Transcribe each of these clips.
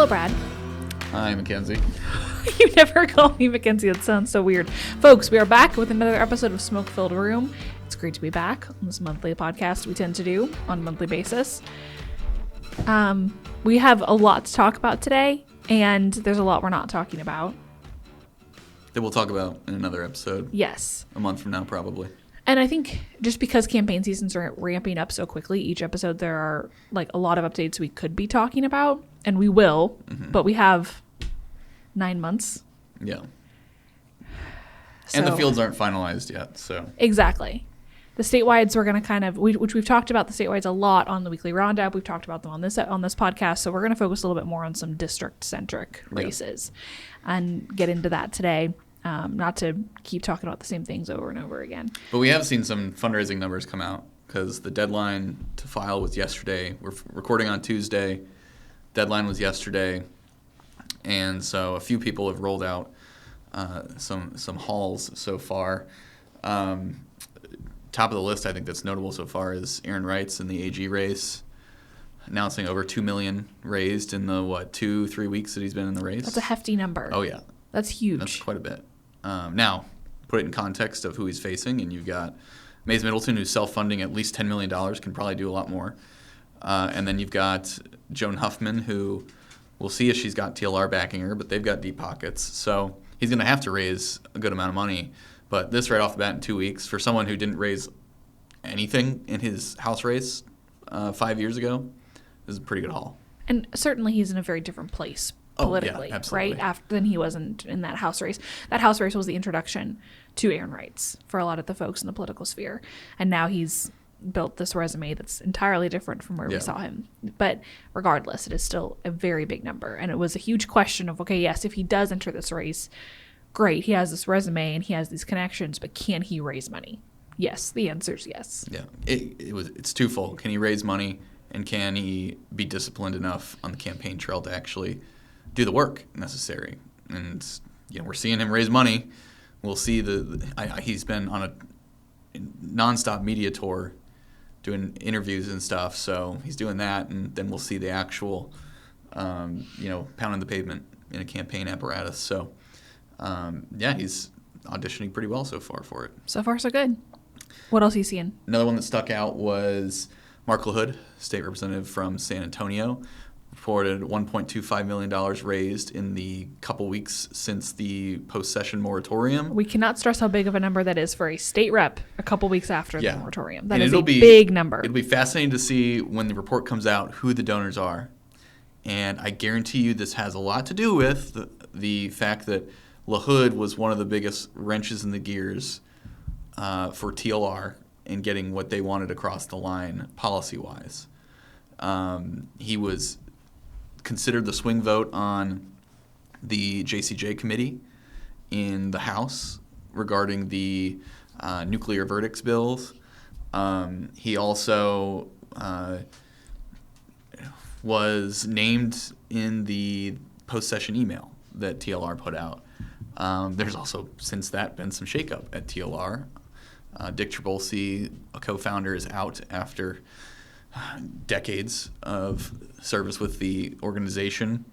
Brad. Hi, McKenzie. You never call me McKenzie. That sounds so weird. Folks, we are back with another episode of Smoke-Filled Room. It's great to be back on this monthly podcast we tend to do on a monthly basis. We have a lot to talk about today, and there's a lot we're not talking about. That we'll talk about in another episode. Yes. A month from now, probably. And I think just because campaign seasons are ramping up so quickly, each episode there are like a lot of updates we could be talking about, and we will, but we have 9 months. Yeah. So, and the fields aren't finalized yet, so. Exactly. The statewides we're going to kind of, which we've talked about the statewides a lot on the weekly roundup. We've talked about them on this podcast, so we're going to focus a little bit more on some district-centric races and get into that today. Not to keep talking about the same things over and over again. But we have seen some fundraising numbers come out because the deadline to file was yesterday. We're recording on Tuesday. Deadline was yesterday. And so a few people have rolled out some hauls so far. Top of the list, I think that's notable so far is Aaron Wrights in the AG race, announcing over $2 million raised in the 2-3 weeks that he's been in the race. That's a hefty number. Oh yeah, that's huge. That's quite a bit. Now, put it in context of who he's facing, and you've got Mays Middleton, who's self-funding at least $10 million, can probably do a lot more. And then you've got Joan Huffman, who we'll see if she's got TLR backing her, but they've got deep pockets. So he's going to have to raise a good amount of money. But this right off the bat in 2 weeks, for someone who didn't raise anything in his House race 5 years ago, is a pretty good haul. And certainly he's in a very different place politically, absolutely. Right? Than he wasn't in that House race. That House race was the introduction to Aaron Wrights for a lot of the folks in the political sphere. And now he's built this resume that's entirely different from where we saw him. But regardless, it is still a very big number. And it was a huge question of, okay, yes, if he does enter this race, great, he has this resume and he has these connections, but can he raise money? Yes, the answer is yes. Yeah, it's twofold. Can he raise money, and can he be disciplined enough on the campaign trail to actually do the work necessary? And we're seeing him raise money. We'll see he's been on a nonstop media tour doing interviews and stuff, so he's doing that, and then we'll see the actual pounding the pavement in a campaign apparatus. So he's auditioning pretty well so far for it. So far so good. What else are you seeing? Another one that stuck out was Mark LaHood, state representative from San Antonio, reported $1.25 million raised in the couple weeks since the post-session moratorium. We cannot stress how big of a number that is for a state rep a couple weeks after the moratorium. That is a big number. It'll be fascinating to see when the report comes out who the donors are. And I guarantee you this has a lot to do with the fact that LaHood was one of the biggest wrenches in the gears for TLR in getting what they wanted across the line policy-wise. He was considered the swing vote on the JCJ committee in the House regarding the nuclear verdicts bills. He also was named in the post-session email that TLR put out. There's also, since that, been some shakeup at TLR. Dick Trabolsi, a co-founder, is out after decades of service with the organization.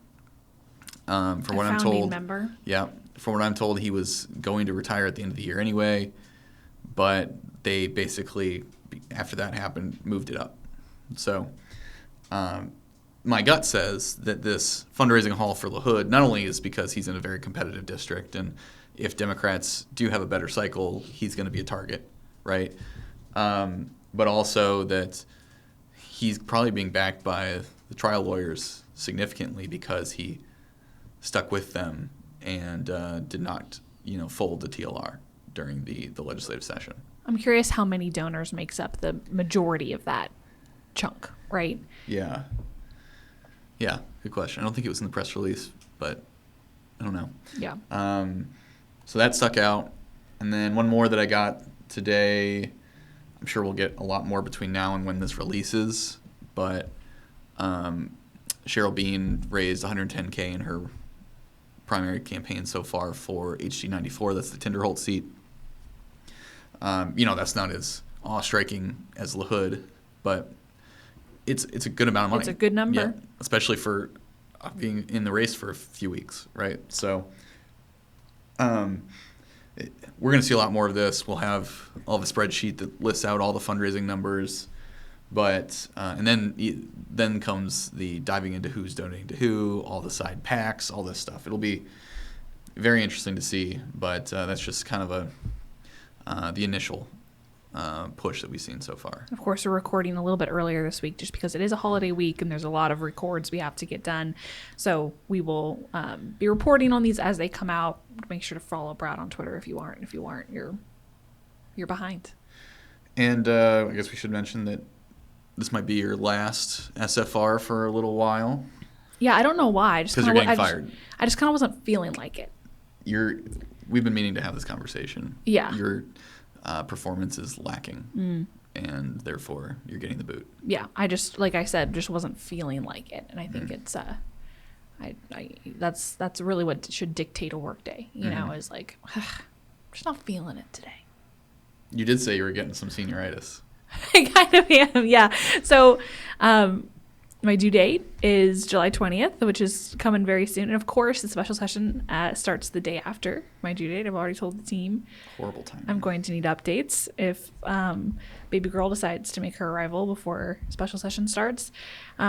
From what I'm told, member. Yeah, from what I'm told, he was going to retire at the end of the year anyway, but they basically, after that happened, moved it up. So my gut says that this fundraising haul for LaHood not only is because he's in a very competitive district, and if Democrats do have a better cycle, he's going to be a target, right? But also that he's probably being backed by the trial lawyers significantly because he stuck with them and did not, fold the TLR during the legislative session. I'm curious how many donors makes up the majority of that chunk, right? Yeah. Yeah, good question. I don't think it was in the press release, but I don't know. Yeah. So that stuck out. And then one more that I got today, I'm sure we'll get a lot more between now and when this releases, but Cheryl Bean raised $110K in her primary campaign so far for HD 94. That's the Tinderholt seat. That's not as awe-striking as LaHood, but it's a good amount of money. It's a good number. Yeah, especially for being in the race for a few weeks, right? So we're going to see a lot more of this. We'll have a spreadsheet that lists out all the fundraising numbers, but and then comes the diving into who's donating to who, all the side PACs, all this stuff. It'll be very interesting to see, but that's just kind of the initial push that we've seen so far. Of course, we're recording a little bit earlier this week just because it is a holiday week and there's a lot of records we have to get done. So we will be reporting on these as they come out. Make sure to follow Brad on Twitter if you aren't. If you aren't, you're behind. And I guess we should mention that this might be your last SFR for a little while. Yeah, I don't know why. Because you're getting fired. I just kind of wasn't feeling like it. We've been meaning to have this conversation. Yeah. Your performance is lacking, and therefore you're getting the boot. Yeah, I just, like I said, just wasn't feeling like it, and I think it's that's really what should dictate a work day. You know, is like, I'm just not feeling it today. You did say you were getting some senioritis. I kind of am, yeah. So, my due date is July 20th, which is coming very soon. And of course, the special session starts the day after my due date. I've already told the team. Horrible time. I'm going to need updates if baby girl decides to make her arrival before special session starts,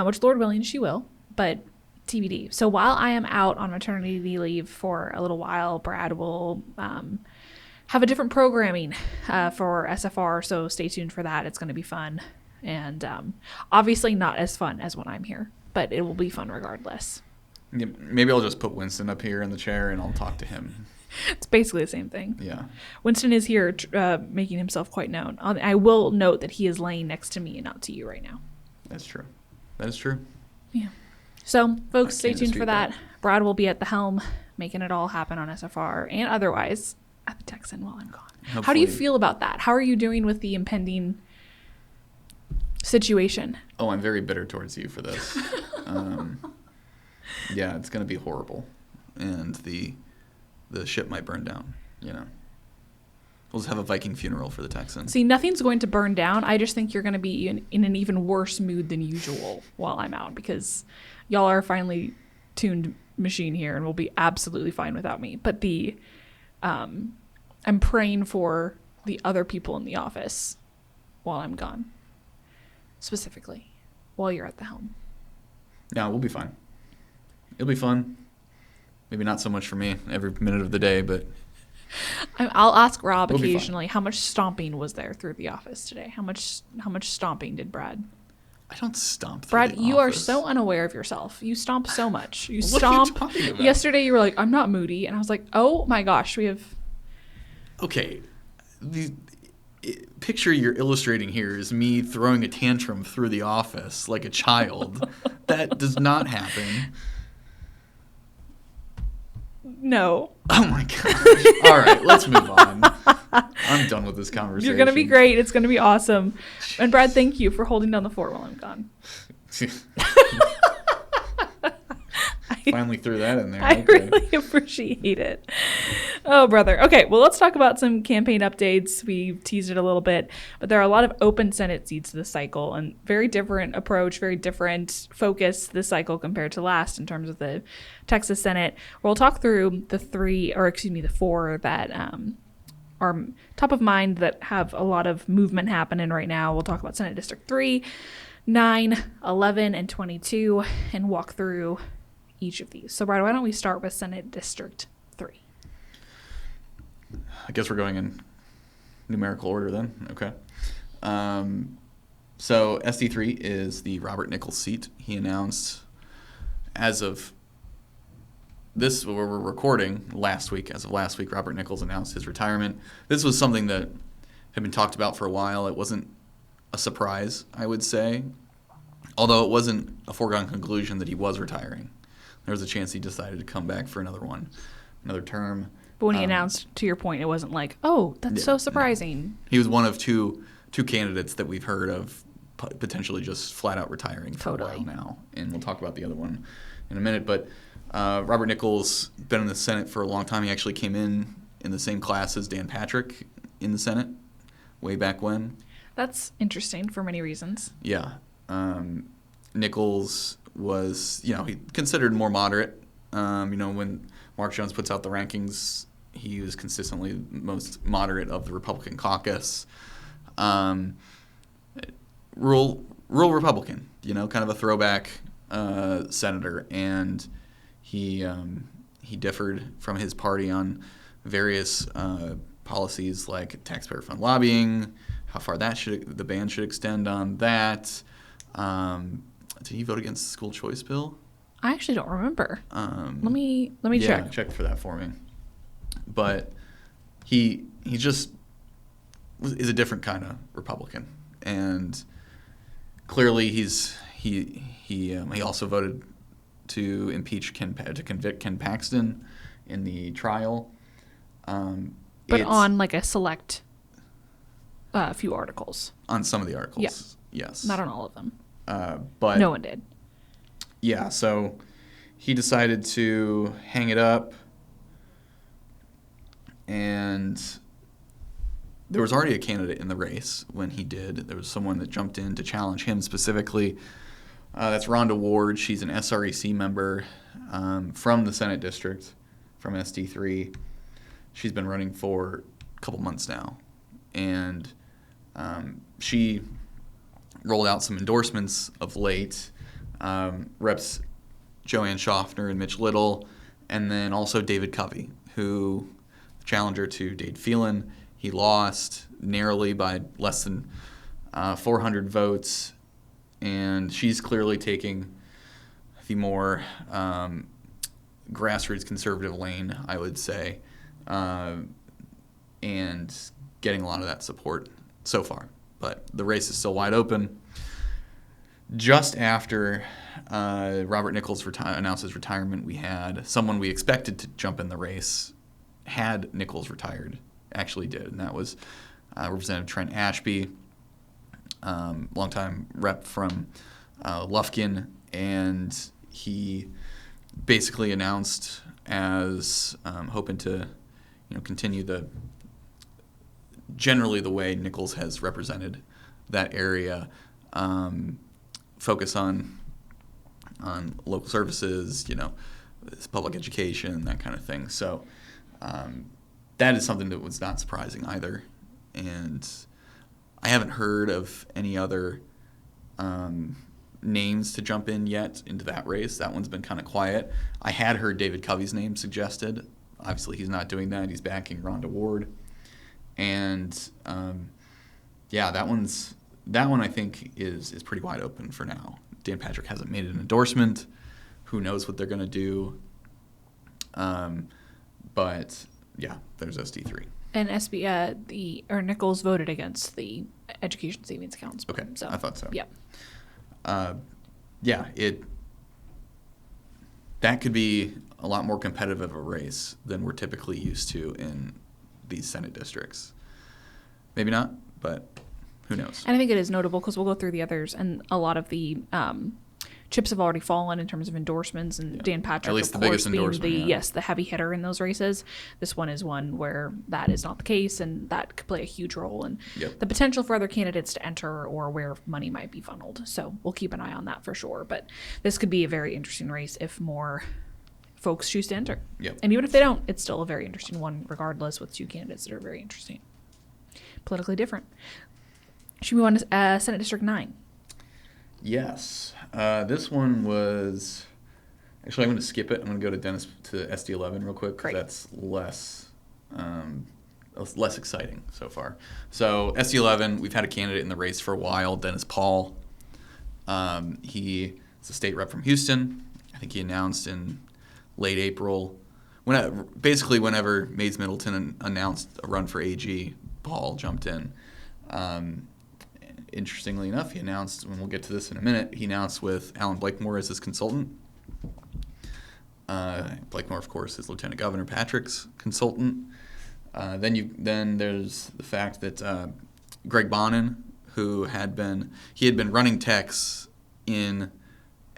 which Lord willing, she will, but TBD. So while I am out on maternity leave for a little while, Brad will have a different programming for SFR, so stay tuned for that. It's going to be fun. And obviously not as fun as when I'm here, but it will be fun regardless. Yeah, maybe I'll just put Winston up here in the chair and I'll talk to him. It's basically the same thing. Yeah. Winston Winston is here making himself quite known. I will note that he is laying next to me and not to you right now. That's true. That is true. Yeah. So, folks, stay tuned for that. Brad will be at the helm, making it all happen on SFR and otherwise at the Texan while I'm gone. Hopefully. How do you feel about that? How are you doing with the impending situation? Oh, I'm very bitter towards you for this. Yeah, it's going to be horrible. And the ship might burn down, you know. We'll just have a Viking funeral for the Texans. See, nothing's going to burn down. I just think you're going to be in an even worse mood than usual while I'm out because y'all are a finely tuned machine here and will be absolutely fine without me. But I'm praying for the other people in the office while I'm gone. Specifically, while you're at the helm. Yeah, we'll be fine. It'll be fun. Maybe not so much for me every minute of the day, but I'll ask Rob occasionally how much stomping was there through the office today. How much stomping did Brad? I don't stomp through Brad, the you office. are so unaware of yourself. You stomp so much. You What stomp. are you talking about? Yesterday you were like, I'm not moody, and I was like, oh my gosh, we have. Okay, the picture you're illustrating here is me throwing a tantrum through the office like a child. That does not happen. No. Oh my gosh. All right, let's move on. I'm done with this conversation. You're going to be great. It's going to be awesome. And Brad, thank you for holding down the fort while I'm gone. Finally threw that in there. I really appreciate it. Oh, brother. Okay, well, let's talk about some campaign updates. We teased it a little bit, but there are a lot of open Senate seats this cycle and very different approach, very different focus this cycle compared to last in terms of the Texas Senate. We'll talk through the four that are top of mind that have a lot of movement happening right now. We'll talk about Senate District 3, 9, 11, and 22 and walk through each of these. So, Brad, why don't we start with Senate District 3? I guess we're going in numerical order then. Okay. So SD3 is the Robert Nichols seat. He announced as of this, where we're recording last week, Robert Nichols announced his retirement. This was something that had been talked about for a while. It wasn't a surprise, I would say, although it wasn't a foregone conclusion that he was retiring. There was a chance he decided to come back for another term. But when he announced, to your point, it wasn't like, oh, that's so surprising. No. He was one of two candidates that we've heard of potentially just flat out retiring for a while now. And we'll talk about the other one in a minute. But Robert Nichols, been in the Senate for a long time. He actually came in the same class as Dan Patrick in the Senate way back when. That's interesting for many reasons. Yeah. Nichols was, he considered more moderate. When Mark Jones puts out the rankings, he was consistently the most moderate of the Republican caucus. Rural Republican, kind of a throwback senator, and he differed from his party on various policies like taxpayer fund lobbying, how far the ban should extend on that. Did he vote against the school choice bill? I actually don't remember. Let me check. Yeah, check for that for me. But he just is a different kind of Republican, and clearly he also voted to convict Ken Paxton in the trial. But on like a select few articles. On some of the articles, yes. Not on all of them. But no one did. Yeah, so he decided to hang it up, and there was already a candidate in the race when he did. There was someone that jumped in to challenge him specifically. That's Rhonda Ward. She's an SREC member from the Senate district, from SD3. She's been running for a couple months now, and she rolled out some endorsements of late. Reps Joanne Schaffner and Mitch Little, and then also David Covey, who challenger to Dade Phelan. He lost narrowly by less than 400 votes, and she's clearly taking the more grassroots conservative lane, I would say, and getting a lot of that support so far. But the race is still wide open. Just after Robert Nichols announced his retirement, we had someone we expected to jump in the race had Nichols retired, actually did, and that was Representative Trent Ashby, longtime rep from Lufkin, and he basically announced as hoping to continue generally the way Nichols has represented that area, focus on local services, public education, that kind of thing. So that is something that was not surprising either. And I haven't heard of any other names to jump in yet into that race. That one's been kind of quiet. I had heard David Covey's name suggested. Obviously, he's not doing that. He's backing Rhonda Ward. And that one I think is pretty wide open for now. Dan Patrick hasn't made an endorsement. Who knows what they're going to do? But yeah, there's SD3. And Nichols voted against the education savings accounts. Okay, so I thought so. Yeah. That could be a lot more competitive of a race than we're typically used to in these Senate districts. Maybe not, but who knows? And I think it is notable because we'll go through the others, and a lot of the chips have already fallen in terms of endorsements, and Dan Patrick, at least of the course, biggest being endorsement, the heavy hitter in those races. This one is one where that is not the case, and that could play a huge role in the potential for other candidates to enter or where money might be funneled. So we'll keep an eye on that for sure. But this could be a very interesting race if more folks choose to enter. Yep. And even if they don't, it's still a very interesting one regardless, with two candidates that are very interesting. Politically different. Should we move on to Senate District 9? Yes. This one was... Actually, I'm going to skip it. I'm going to go to SD11 real quick, because that's less exciting so far. So SD11, we've had a candidate in the race for a while, Dennis Paul. He is a state rep from Houston. I think he announced in late April. Whenever Mays Middleton announced a run for AG, Paul jumped in. Interestingly enough, he announced, and we'll get to this in a minute, he announced with Alan Blakemore as his consultant. Blakemore, of course, is Lieutenant Governor Patrick's consultant. Then there's the fact that Greg Bonin, who had been running techs in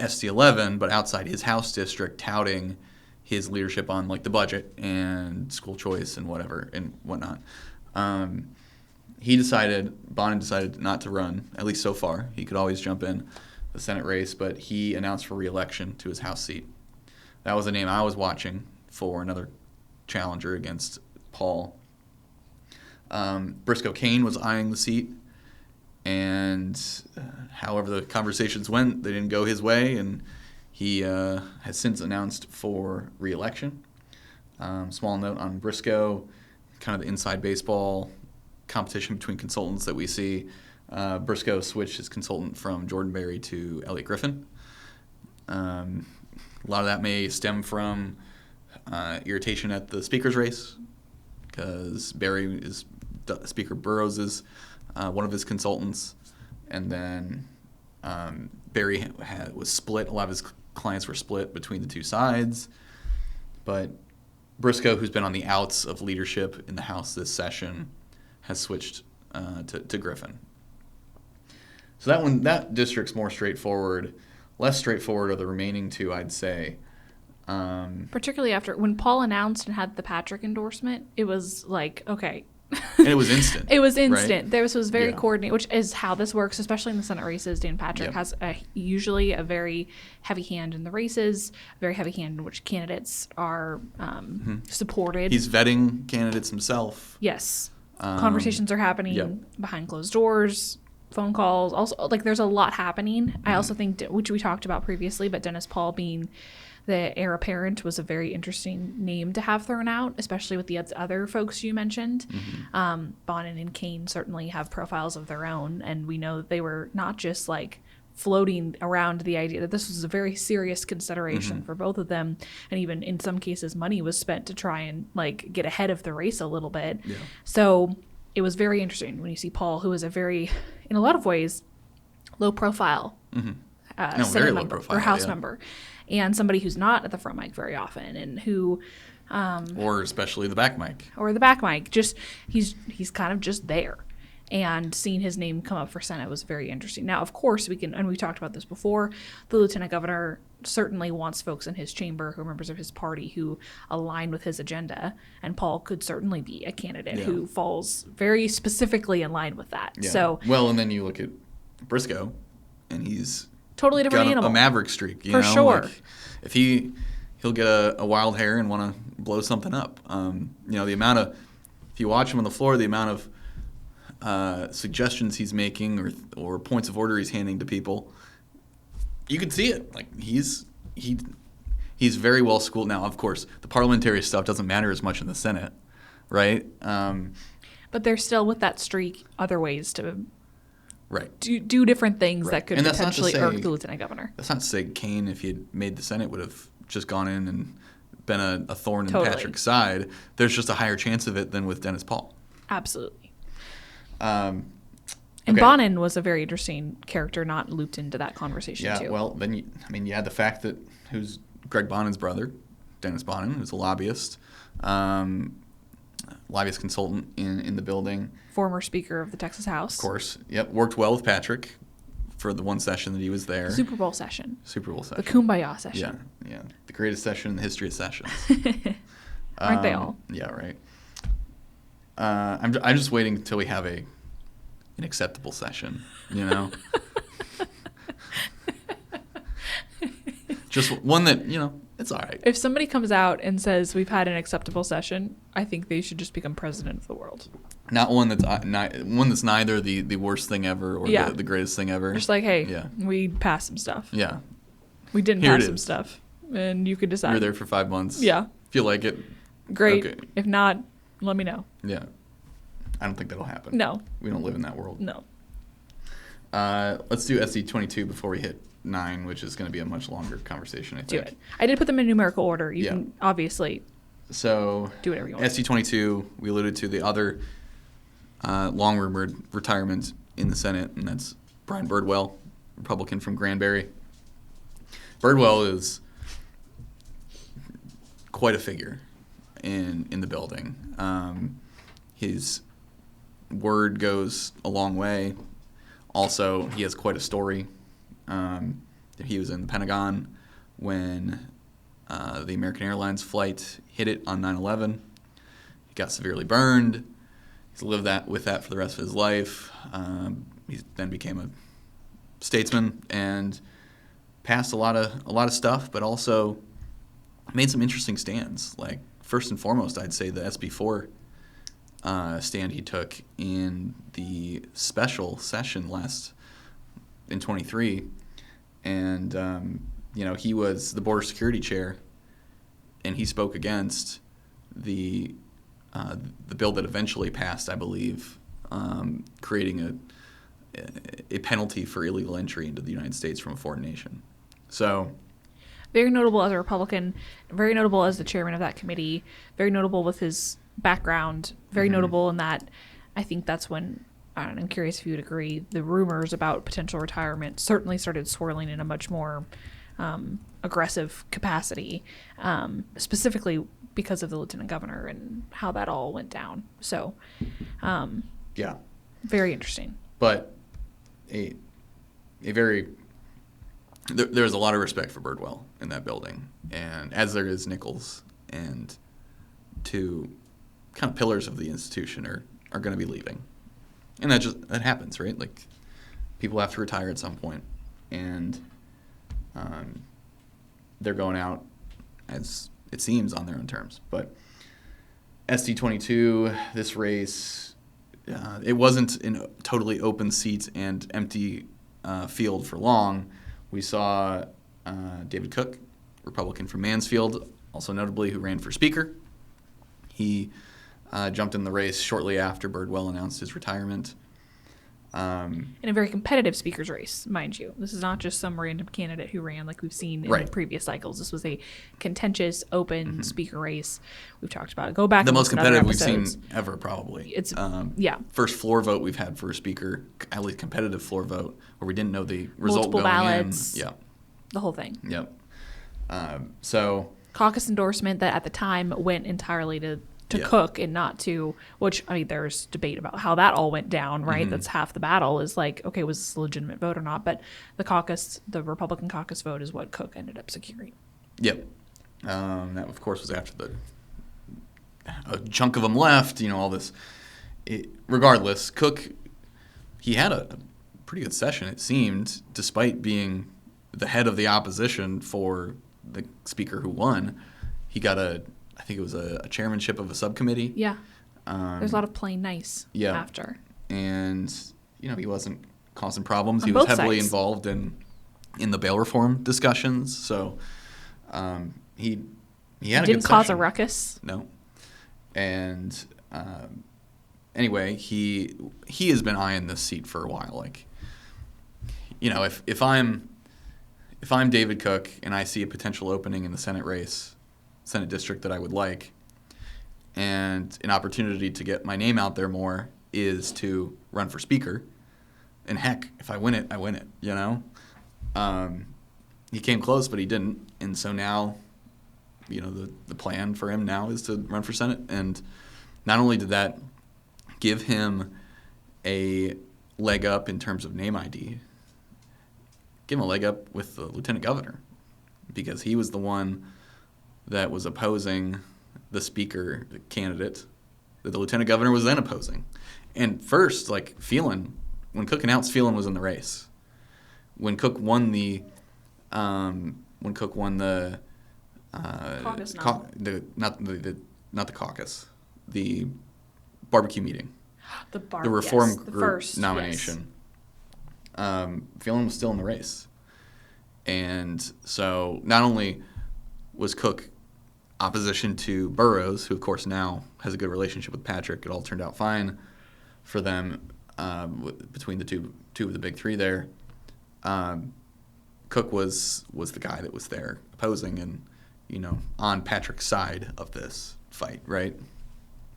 SD11, but outside his House district, touting his leadership on the budget and school choice and whatever and whatnot. Bonin decided not to run, at least so far. He could always jump in. the Senate race, but he announced for re-election to his House seat. That was the name I was watching for another challenger against Paul. Briscoe Cain was eyeing the seat, and however the conversations went, they didn't go his way, and he has since announced for re-election. Small note on Briscoe, kind of the inside baseball competition between consultants that we see. Briscoe switched his consultant from Jordan Berry to Elliot Griffin. A lot of that may stem from irritation at the speaker's race, because Speaker Burrows is one of his consultants, and then Berry was split. A lot of his clients were split between the two sides, but Briscoe, who's been on the outs of leadership in the House this session, has switched to Griffin. So that district's more straightforward. Less straightforward are the remaining two, I'd say. Particularly after when Paul announced and had the Patrick endorsement, it was like, okay. And it was instant. It was instant. Right? This was very coordinated, which is how this works, especially in the Senate races. Dan Patrick has usually a very heavy hand in the races, a very heavy hand in which candidates are supported. He's vetting candidates himself. Yes. Conversations are happening behind closed doors, phone calls. Also, like, there's a lot happening. I also think, which we talked about previously, but Dennis Paul being the heir apparent was a very interesting name to have thrown out, especially with the other folks you mentioned. Bonin and Cain certainly have profiles of their own, and we know that they were not just like floating around the idea that this was a very serious consideration for both of them, and even in some cases money was spent to try and like get ahead of the race a little bit. So it was very interesting when you see Paul, who is a very, in a lot of ways, low profile Senate member or House member, and somebody who's not at the front mic very often, and who or especially the back mic. Or the back mic. Just he's kind of just there. And seeing his name come up for Senate was very interesting. Now, of course, we talked about this before, the lieutenant governor certainly wants folks in his chamber who are members of his party who align with his agenda, and Paul could certainly be a candidate who falls very specifically in line with that. So, well, and then you look at Briscoe, and he's totally different got animal. A maverick streak, you for know? sure. Like, if he'll get a wild hair and want to blow something up. The amount of, if you watch him on the floor, the amount of suggestions he's making or points of order he's handing to people, you can see it. Like he's very well schooled. Now, of course, the parliamentary stuff doesn't matter as much in the Senate, right? But there's still, with that streak, other ways to do different things that could and potentially irk the lieutenant governor. That's not to say Cain, if he had made the Senate, would have just gone in and been a thorn in Patrick's side. There's just a higher chance of it than with Dennis Paul. Absolutely. And Bonin was a very interesting character, not looped into that conversation too. Yeah, well, then you had the fact that who's Greg Bonin's brother, Dennis Bonin, who's a lobbyist consultant in the building. Former Speaker of the Texas House. Of course, yep. Worked well with Patrick for the one session that he was there. Super Bowl session. The Kumbaya session. Yeah. The greatest session in the history of sessions. Aren't they all? Yeah, right. I'm just waiting until we have an acceptable session, you know? Just one that, it's all right. If somebody comes out and says we've had an acceptable session, I think they should just become president of the world. Not one that's neither the worst thing ever or the greatest thing ever. Just like, hey, we passed some stuff. Yeah. We didn't pass some stuff. And you could decide. You're there for 5 months. Yeah. If you like it. Great. Okay. If not, let me know. Yeah. I don't think that'll happen. No. We don't live in that world. No. Let's do SC22 before we hit 9, which is going to be a much longer conversation, I think. Do it. I did put them in numerical order. You can obviously do whatever you want. SC22, we alluded to the other long-rumored retirement in the Senate, and that's Brian Birdwell, Republican from Granbury. Birdwell is quite a figure in the building. His word goes a long way. Also, he has quite a story. He was in the Pentagon when the American Airlines flight hit it on 9/11. He got severely burned. He's lived with that for the rest of his life. He then became statesman and passed a lot of stuff, but also made some interesting stands. Like, first and foremost, I'd say the SB4 stand he took in the special session in 23, and he was the border security chair, and he spoke against the bill that eventually passed, I believe, creating a penalty for illegal entry into the United States from a foreign nation. So, very notable as a Republican, very notable as the chairman of that committee, very notable with his background, very notable in that I think that's when, I'm curious if you would agree, the rumors about potential retirement certainly started swirling in a much more aggressive capacity, specifically because of the lieutenant governor and how that all went down. So, yeah, very interesting. But there's a lot of respect for Birdwell in that building, and as there is Nichols, and two kind of pillars of the institution are going to be leaving, and that happens, right? Like, people have to retire at some point, and they're going out, as it seems, on their own terms. But SD22, this race, it wasn't in totally open seats and empty field for long. We saw David Cook, Republican from Mansfield, also notably, who ran for Speaker. He jumped in the race shortly after Birdwell announced his retirement. In a very competitive Speaker's race, mind you. This is not just some random candidate who ran like we've seen in previous cycles. This was a contentious, open Speaker race. We've talked about it. Go back. The most competitive we've seen ever, probably. It's first floor vote we've had for a Speaker, at least competitive floor vote, where we didn't know the result multiple going ballots, in. Yeah, the whole thing. Yep. So caucus endorsement that at the time went entirely to Cook and not to, which, I mean, there's debate about how that all went down, right? That's half the battle, is like, okay, was this a legitimate vote or not? But the Republican caucus vote is what Cook ended up securing. Yep. That, of course, was after a chunk of them left, all this. Regardless, Cook, he had a pretty good session, it seemed, despite being the head of the opposition for the Speaker who won. He got I think it was a chairmanship of a subcommittee. Yeah. There's a lot of playing nice after. And, he wasn't causing problems. He was heavily involved in the bail reform discussions. So he had a good session. Didn't cause a ruckus. No. And anyway, he has been eyeing this seat for a while. Like, if I'm David Cook and I see a potential opening in the Senate district that I would like, and an opportunity to get my name out there more is to run for Speaker, and heck, if I win it, I win it, He came close, but he didn't, and so now, the plan for him now is to run for Senate, and not only did that give him a leg up in terms of name ID, give him a leg up with the lieutenant governor, because he was the one that was opposing the Speaker candidate that the lieutenant governor was then opposing. And first, Phelan, when Cook announced Phelan was in the race, when Cook won the caucus, not the caucus, the barbecue meeting, the reform group nomination. Yes. Phelan was still in the race, and so not only was Cook opposition to Burrows, who of course now has a good relationship with Patrick. It all turned out fine for them between the two of the big three there. Cook was the guy that was there opposing and on Patrick's side of this fight, right?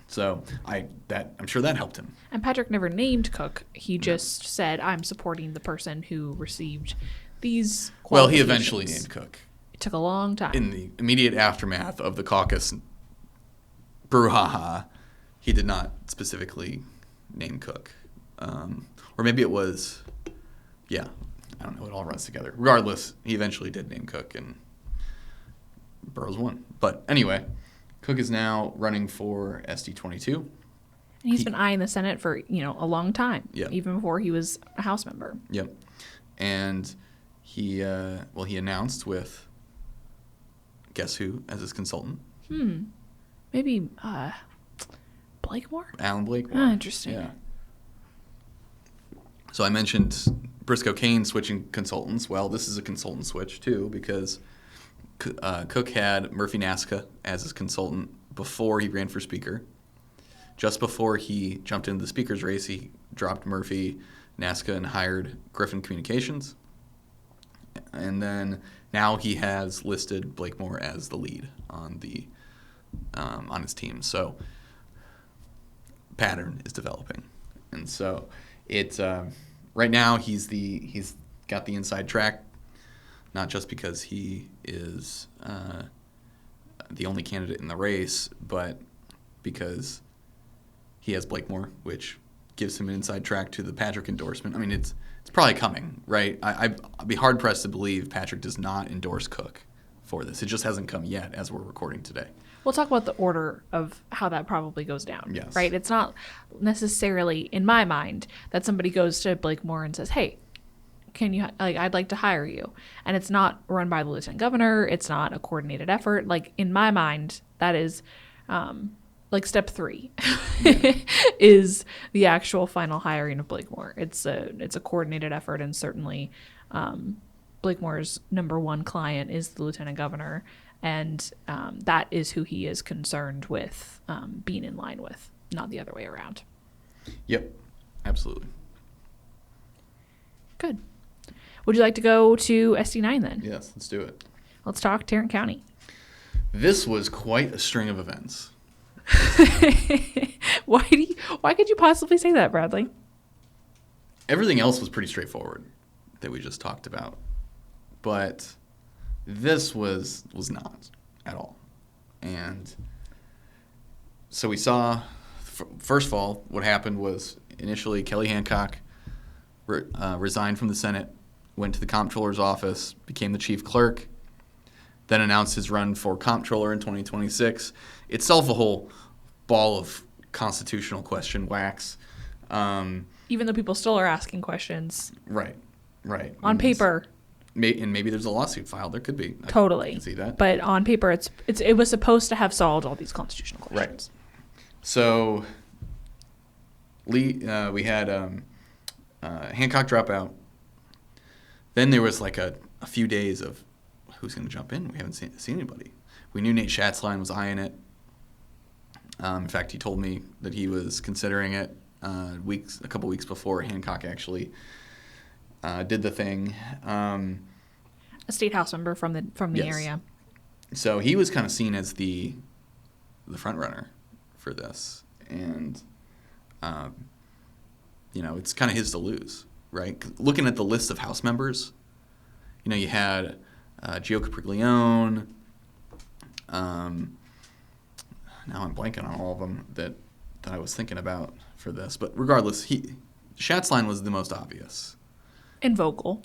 So I'm sure that helped him. And Patrick never named Cook. He just said, "I'm supporting the person who received these qualifications." Well, he eventually named Cook. Took a long time. In the immediate aftermath of the caucus brouhaha, he did not specifically name Cook. Or maybe it was, I don't know, it all runs together. Regardless, he eventually did name Cook, and Burrows won. But anyway, Cook is now running for SD22. And he's been eyeing the Senate for, a long time, yeah, even before he was a House member. Yep. And he announced with, guess who as his consultant? Maybe Blakemore? Alan Blakemore. Oh, interesting. Yeah. So I mentioned Briscoe Cain switching consultants. Well, this is a consultant switch too, because Cook had Murphy Nasca as his consultant before he ran for speaker. Just before he jumped into the speaker's race, he dropped Murphy Nasca and hired Griffin Communications. And then now he has listed Blakemore as the lead on the on his team. So pattern is developing, and so it's right now he's got the inside track, not just because he is the only candidate in the race, but because he has Blakemore, which gives him an inside track to the Patrick endorsement. I mean, it's probably coming, right? I'd be hard-pressed to believe Patrick does not endorse Cook for this. It just hasn't come yet as we're recording today. We'll talk about the order of how that probably goes down, yes. Right? It's not necessarily, in my mind, that somebody goes to Blakemore and says, hey, can you, I'd like to hire you. And it's not run by the lieutenant governor. It's not a coordinated effort. Like, in my mind, that is step 3 is the actual final hiring of Blakemore. It's a coordinated effort, and certainly Blakemore's number one client is the lieutenant governor, and that is who he is concerned with being in line with, not the other way around. Yep, absolutely. Good. Would you like to go to SD9 then? Yes, let's do it. Let's talk Tarrant County. This was quite a string of events. Why could you possibly say that, Bradley? Everything else was pretty straightforward that we just talked about, but this was not at all. And so we saw, first of all, what happened was initially Kelly Hancock resigned from the Senate, went to the comptroller's office, became the chief clerk, then announced his run for comptroller in 2026. Itself a whole ball of constitutional question wax. Even though people still are asking questions. Right. On paper. And maybe there's a lawsuit filed. There could be. Totally. I can see that. But on paper, it was supposed to have solved all these constitutional questions. Right. So we had Hancock drop out. Then there was like a few days of who's going to jump in. We haven't seen anybody. We knew Nate Schatzline was eyeing it. In fact, he told me that he was considering it a couple weeks before Hancock actually did the thing. A state house member from the yes. area. So he was kind of seen as the front runner for this, and it's kind of his to lose, right? Looking at the list of House members, you had Gio Capriglione. Now I'm blanking on all of them that I was thinking about for this, but regardless, Schatzline was the most obvious. And vocal.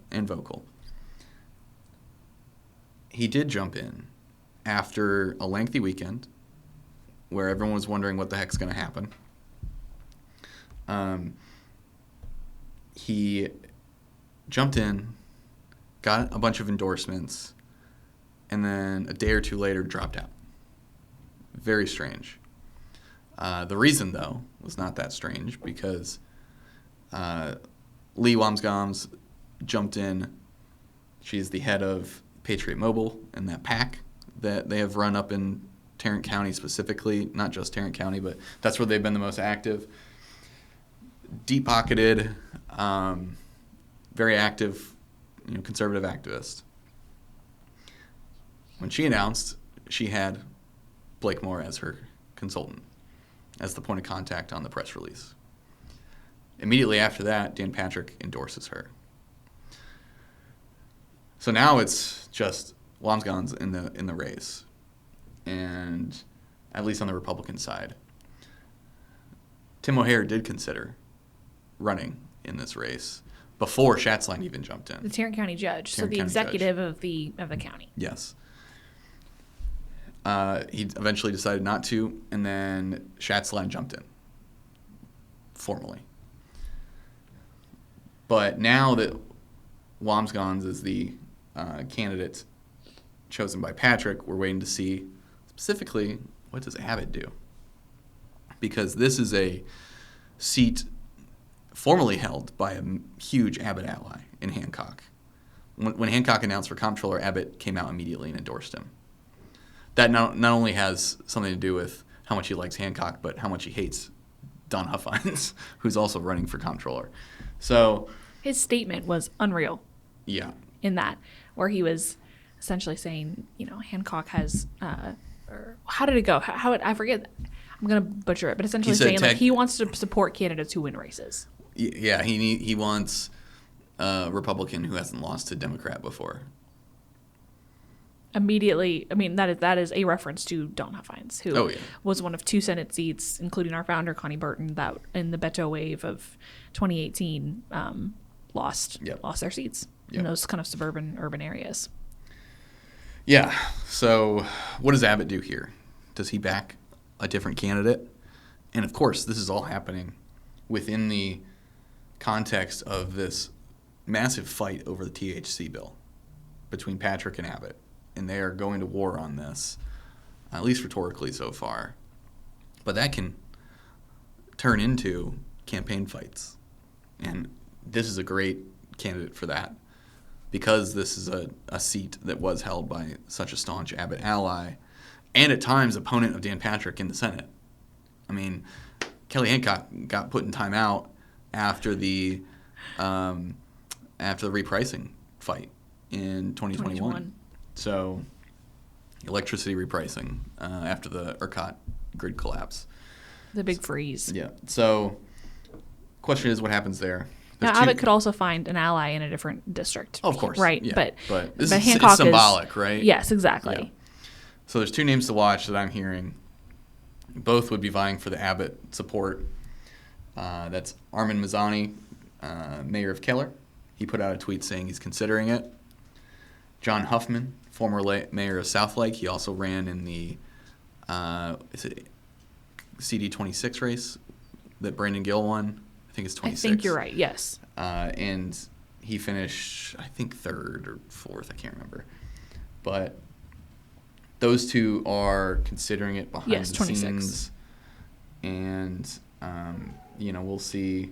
He did jump in after a lengthy weekend where everyone was wondering what the heck's going to happen. He jumped in, got a bunch of endorsements, and then a day or two later dropped out. Very strange. The reason, though, was not that strange because Lee Wamsgams jumped in. She's the head of Patriot Mobile and that PAC that they have run up in Tarrant County specifically, not just Tarrant County, but that's where they've been the most active. Deep-pocketed, very active, conservative activist. When she announced, she had Blakemore as her consultant, as the point of contact on the press release. Immediately after that, Dan Patrick endorses her. So now it's just Wamsgans in the race, and at least on the Republican side. Tim O'Hare did consider running in this race before Schatzline even jumped in. The Tarrant County judge, Tarrant the County executive judge. of the county. Yes. He eventually decided not to, and then Schatzline jumped in formally. But now that Wamsgans is the candidate chosen by Patrick. We're waiting to see specifically what does Abbott do, because this is a seat formerly held by a huge Abbott ally in Hancock. When Hancock announced for comptroller, Abbott came out immediately and endorsed him. That not only has something to do with how much he likes Hancock, but how much he hates Don Huffines, who's also running for comptroller. So his statement was unreal. Yeah. In that, where he was essentially saying, Hancock has, or how did it go? I forget. I'm gonna butcher it, but essentially saying like he wants to support candidates who win races. Yeah, he wants a Republican who hasn't lost to Democrat before. Immediately, I mean, that is a reference to Don Huffines, who was one of 2 Senate seats, including our founder, Connie Burton, that in the veto wave of 2018 lost their seats in those kind of suburban, urban areas. Yeah. So what does Abbott do here? Does he back a different candidate? And, of course, this is all happening within the context of this massive fight over the THC bill between Patrick and Abbott. And they are going to war on this, at least rhetorically so far. But that can turn into campaign fights. And this is a great candidate for that, because this is a seat that was held by such a staunch Abbott ally and at times opponent of Dan Patrick in the Senate. I mean, Kelly Hancock got put in timeout after the repricing fight in 2021. So, electricity repricing after the ERCOT grid collapse. The big freeze. Yeah. So, question is, what happens there? Now, Abbott could also find an ally in a different district. Oh, of course. Right. Yeah. But Hancock it's symbolic, right? Yes, exactly. Yeah. So, there's 2 names to watch that I'm hearing. Both would be vying for the Abbott support. That's Armin Mazzani, mayor of Keller. He put out a tweet saying he's considering it. John Huffman, former mayor of Southlake, he also ran in the CD26 race that Brandon Gill won. I think it's 26. I think you're right, yes. And he finished, I think, 3rd or 4th. I can't remember. But those 2 are considering it behind the 26. scenes. And, we'll see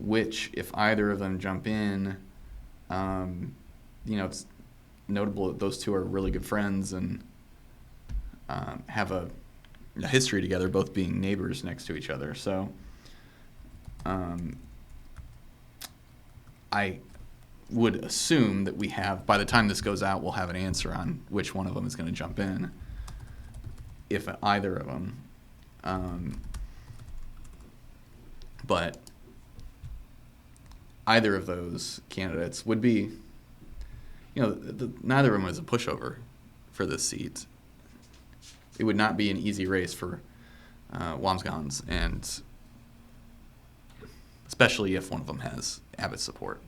if either of them jump in. It's notable that those 2 are really good friends and have a history together, both being neighbors next to each other. So I would assume that by the time this goes out, we'll have an answer on which one of them is going to jump in, if either of them. But either of those candidates would be, neither of them is a pushover for this seat. It would not be an easy race for Wamsgans, and especially if one of them has Abbott's support.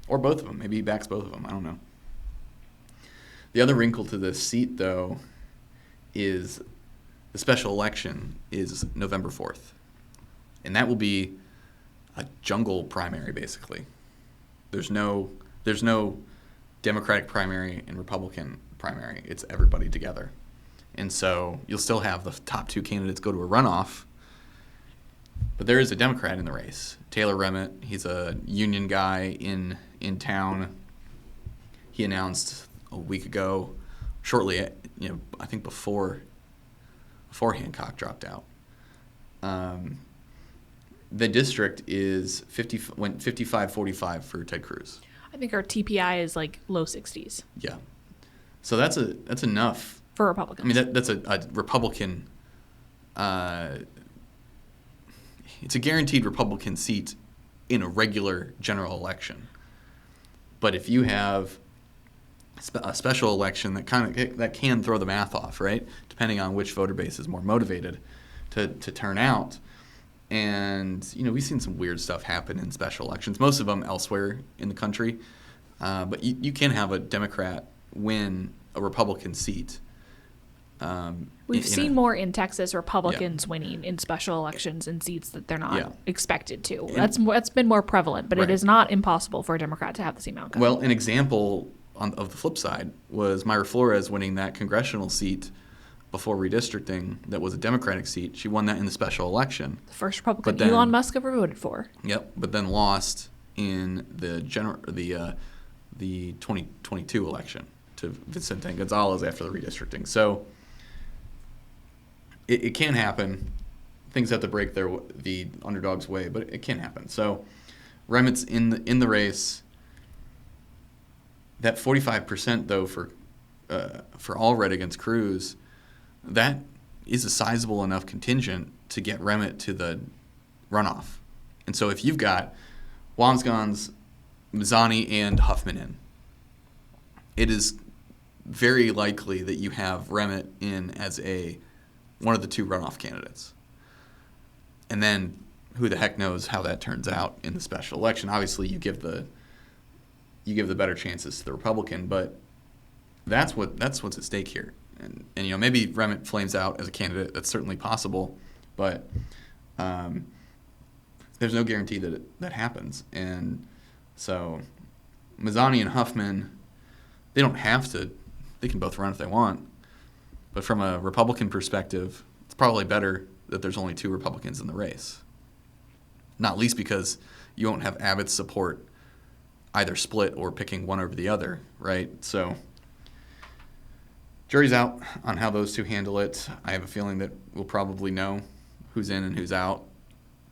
Or both of them. Maybe he backs both of them. I don't know. The other wrinkle to this seat, though, is the special election is November 4th. And that will be a jungle primary, basically. There's no Democratic primary and Republican primary. It's everybody together. And so you'll still have the top 2 candidates go to a runoff, but there is a Democrat in the race. Taylor Remmett, he's a union guy in town. He announced a week ago, shortly, I think before Hancock dropped out. The district went 55-45 for Ted Cruz. I think our TPI is like low 60s. Yeah. So that's enough. For Republicans. I mean, that's a Republican. It's a guaranteed Republican seat in a regular general election. But if you have a special election that can throw the math off, right? Depending on which voter base is more motivated to turn out. And, we've seen some weird stuff happen in special elections, most of them elsewhere in the country. But you can have a Democrat win a Republican seat We've seen more in Texas Republicans winning in special elections in seats that they're not expected to. That's been more prevalent, but it is not impossible for a Democrat to have the same outcome. Well, an example of the flip side was Mayra Flores winning that congressional seat before redistricting that was a Democratic seat. She won that in the special election. The first Republican Elon Musk ever voted for. Yep, but then lost in the 2022 election to Vicente Gonzalez after the redistricting. So it can happen. Things have to break the underdog's way, but it can happen. So Remit's in the race. That 45% though for Allred against Cruz, that is a sizable enough contingent to get Remit to the runoff. And so if you've got Wamsgans, Mazzani, and Huffman in, it is very likely that you have Remit in as one of the two runoff candidates. And then who the heck knows how that turns out in the special election. Obviously, you give the better chances to the Republican, but that's what's at stake here. And maybe Remit flames out as a candidate. That's certainly possible, but there's no guarantee that happens. And so Mazzani and Huffman, they don't have to. They can both run if they want. But from a Republican perspective, it's probably better that there's only two Republicans in the race. Not least because you won't have Abbott's support either split or picking one over the other, right? So jury's out on how those two handle it. I have a feeling that we'll probably know who's in and who's out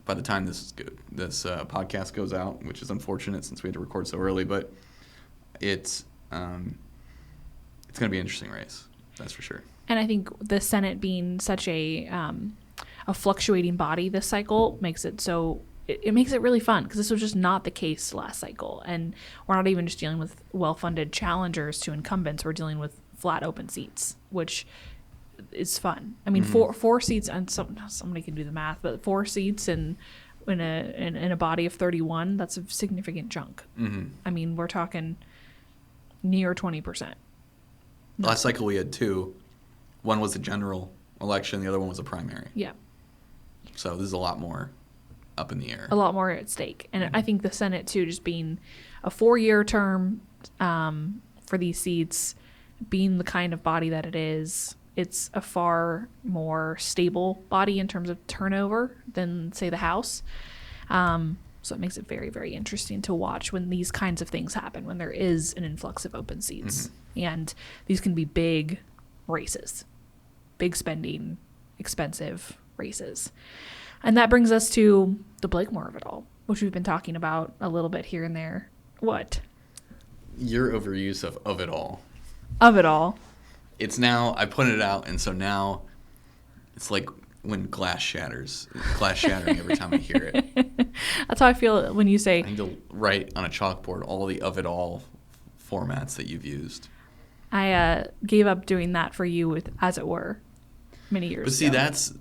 by the time this podcast goes out, which is unfortunate since we had to record so early. But it's going to be an interesting race, that's for sure. And I think the Senate being such a fluctuating body this cycle makes it so it makes it really fun, because this was just not the case last cycle. And we're not even just dealing with well-funded challengers to incumbents. We're dealing with flat open seats, which is fun. I mean, four seats, and somebody can do the math, but 4 seats in a body of 31, that's a significant chunk. Mm-hmm. I mean, we're talking near 20%. Last cycle we had 2. One was a general election, the other one was a primary. Yeah. So this is a lot more up in the air. A lot more at stake. And I think the Senate, too, just being a 4-year term for these seats, being the kind of body that it is, it's a far more stable body in terms of turnover than, say, the House. So it makes it very, very interesting to watch when these kinds of things happen, when there is an influx of open seats. Mm-hmm. And these can be big races, big spending, expensive races. And that brings us to the Blakemore of it all, which we've been talking about a little bit here and there. What? Your overuse of it all. Of it all. It's now, I put it out, and so now it's like when glass shatters. Glass shattering every time I hear it. That's how I feel when you say... I need to write on a chalkboard all the of it all formats that you've used. I gave up doing that for you with As It Were many years ago. But see,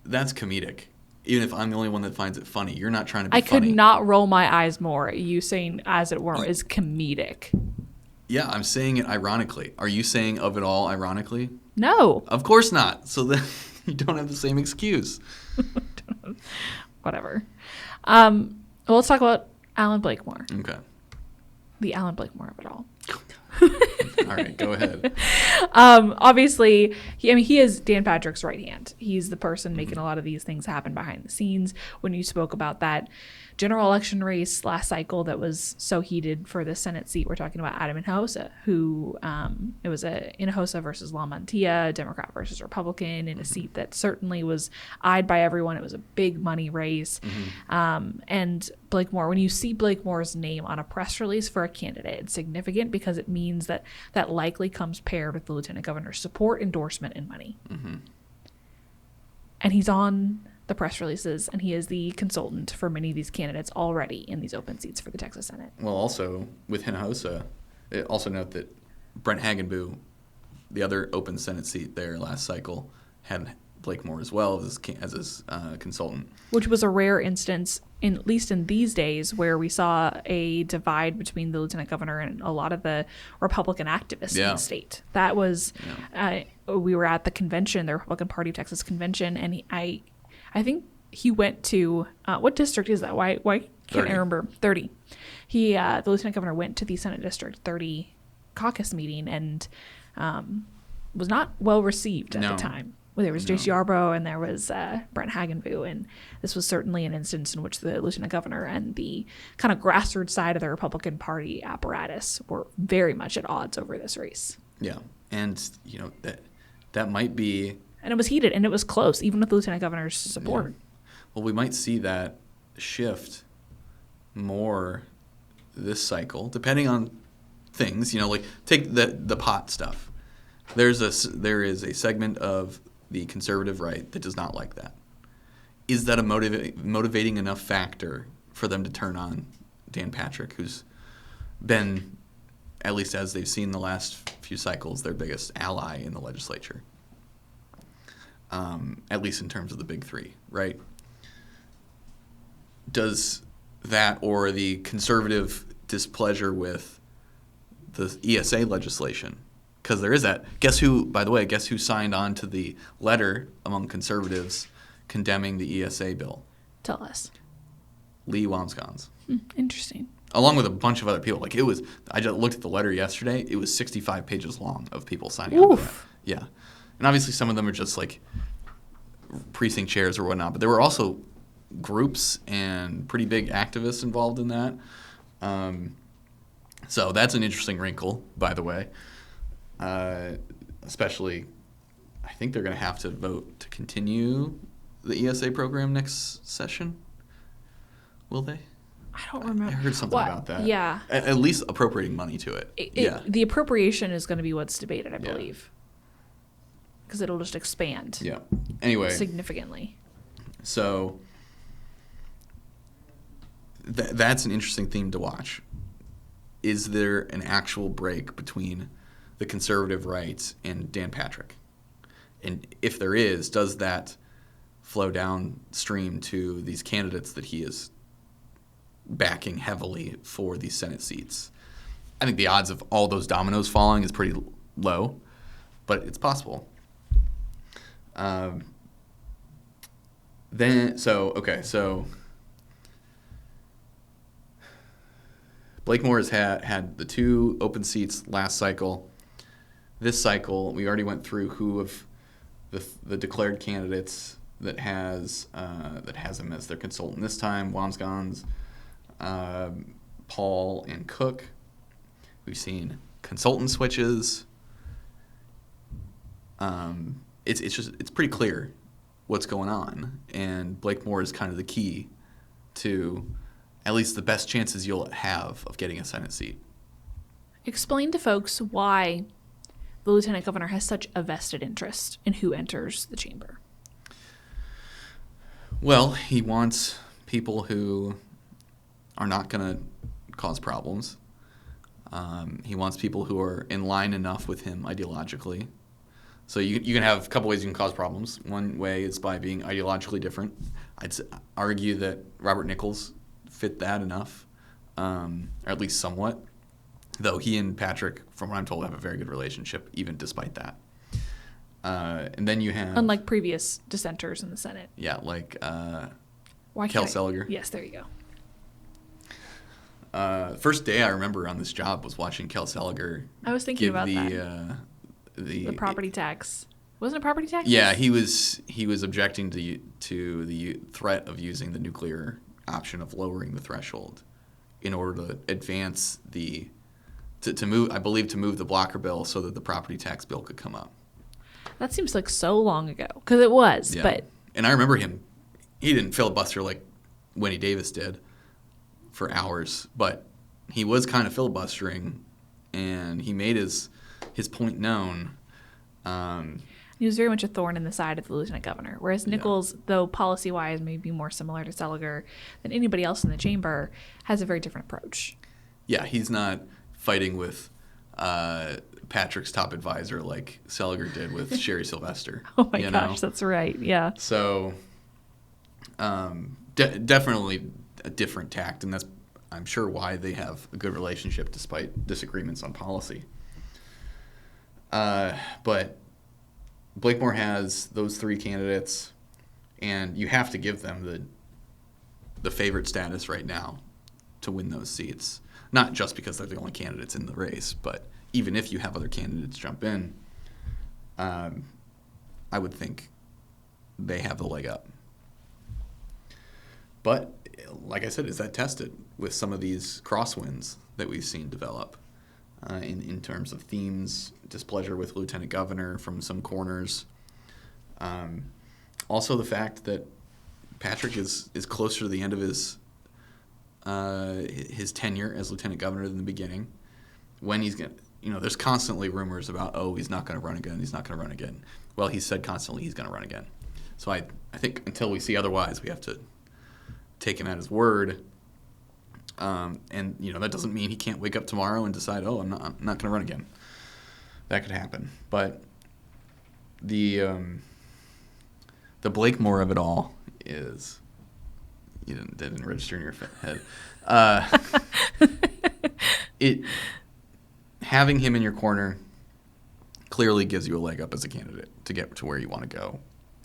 that's comedic. Even if I'm the only one that finds it funny, you're not trying to be funny. I could not roll my eyes more at you saying As It Were is comedic. Yeah, I'm saying it ironically. Are you saying of it all ironically? No. Of course not. So then you don't have the same excuse. Whatever. Well, let's talk about Alan Blakemore. Okay. The Alan Blakemore of it all. All right, go ahead. Obviously, he is Dan Patrick's right hand. He's the person making a lot of these things happen behind the scenes. When you spoke about that general election race last cycle that was so heated for the Senate seat, we're talking about Adam Hinojosa, who it was a Hinojosa versus La Mantilla, Democrat versus Republican, in a seat that certainly was eyed by everyone. It was a big money race. Mm-hmm. And Blakemore, when you see Blakemore's name on a press release for a candidate, it's significant because it means that likely comes paired with the lieutenant governor's support, endorsement, and money. Mm-hmm. And he's on the press releases, and he is the consultant for many of these candidates already in these open seats for the Texas Senate. Well, also with Hinojosa, also note that Brent Hagenbu, the other open Senate seat there last cycle, had Blakemore as well as his consultant. Which was a rare instance, at least in these days, where we saw a divide between the lieutenant governor and a lot of the Republican activists in the state. That was we were at the convention, the Republican Party of Texas convention, and I think he went to what district is that? Why can't I remember? 30. The lieutenant governor went to the Senate District 30 caucus meeting and was not well received at the time. Well, there was J.C. Yarbrough and there was Brent Hagenbu, and this was certainly an instance in which the lieutenant governor and the kind of grassroots side of the Republican Party apparatus were very much at odds over this race. Yeah, and that might be, and it was heated and it was close, even with the lieutenant governor's support. Yeah. Well, we might see that shift more this cycle, depending on things. Like take the pot stuff. There is a segment of the conservative right that does not like that. Is that a motivating enough factor for them to turn on Dan Patrick, who's been, at least as they've seen the last few cycles, their biggest ally in the legislature? At least in terms of the big three, right? Does that, or the conservative displeasure with the ESA legislation, because there is that. Guess who signed on to the letter among conservatives condemning the ESA bill? Tell us. Lee Wamsgans. Interesting. Along with a bunch of other people. Like I just looked at the letter yesterday. It was 65 pages long of people signing on to that. Yeah. And obviously some of them are just like precinct chairs or whatnot, but there were also groups and pretty big activists involved in that. So that's an interesting wrinkle, by the way. Especially, I think they're going to have to vote to continue the ESA program next session. Will they? I don't remember. I heard something about that. Yeah. At least appropriating money to it. Yeah. The appropriation is going to be what's debated, I believe. Because it'll just expand. Yeah. Anyway. Significantly. So that's an interesting theme to watch. Is there an actual break between the conservative right and Dan Patrick? And if there is, does that flow downstream to these candidates that he is backing heavily for these Senate seats? I think the odds of all those dominoes falling is pretty low, but it's possible. So Blakemore has had the 2 open seats last cycle. This cycle, we already went through who of the declared candidates that has him as their consultant this time. Wamsgans, Paul, and Cook. We've seen consultant switches. It's pretty clear what's going on, and Blakemore is kind of the key to at least the best chances you'll have of getting a Senate seat. Explain to folks why the lieutenant governor has such a vested interest in who enters the chamber. Well, he wants people who are not going to cause problems. He wants people who are in line enough with him ideologically. So you can have a couple ways you can cause problems. One way is by being ideologically different. I'd argue that Robert Nichols fit that enough, or at least somewhat. Though he and Patrick, from what I'm told, have a very good relationship, even despite that. And then you have... Unlike previous dissenters in the Senate. Yeah, like Kel Seliger. Yes, there you go. First day I remember on this job was watching Kel Seliger. I was thinking about that. The property tax. Wasn't it property tax? Yeah, he was objecting to the threat of using the nuclear option of lowering the threshold in order to advance to move the blocker bill so that the property tax bill could come up. That seems like so long ago, because it was. Yeah. But and I remember him. He didn't filibuster like Winnie Davis did for hours, but he was kind of filibustering, and he made his point known. He was very much a thorn in the side of the lieutenant governor, whereas Nichols, though policy-wise may be more similar to Seliger than anybody else in the chamber, has a very different approach. Yeah, he's not fighting with Patrick's top advisor like Seliger did with Sherry Sylvester. Oh my gosh, that's right. Yeah. So definitely a different tact, and that's, I'm sure, why they have a good relationship despite disagreements on policy. But Blakemore has those 3 candidates, and you have to give them the favorite status right now to win those seats. Not just because they're the only candidates in the race, but even if you have other candidates jump in, I would think they have the leg up. But, like I said, is that tested with some of these crosswinds that we've seen develop in terms of themes, displeasure with Lieutenant Governor from some corners. Also the fact that Patrick is closer to the end of his tenure as Lieutenant Governor than the beginning. When he's going to, there's constantly rumors about, he's not going to run again. Well, he's said constantly he's going to run again. So I think until we see otherwise, we have to take him at his word. And that doesn't mean he can't wake up tomorrow and decide, I'm not going to run again. That could happen. But the Blakemore of it all is, you didn't register in your head. Having him in your corner clearly gives you a leg up as a candidate to get to where you want to go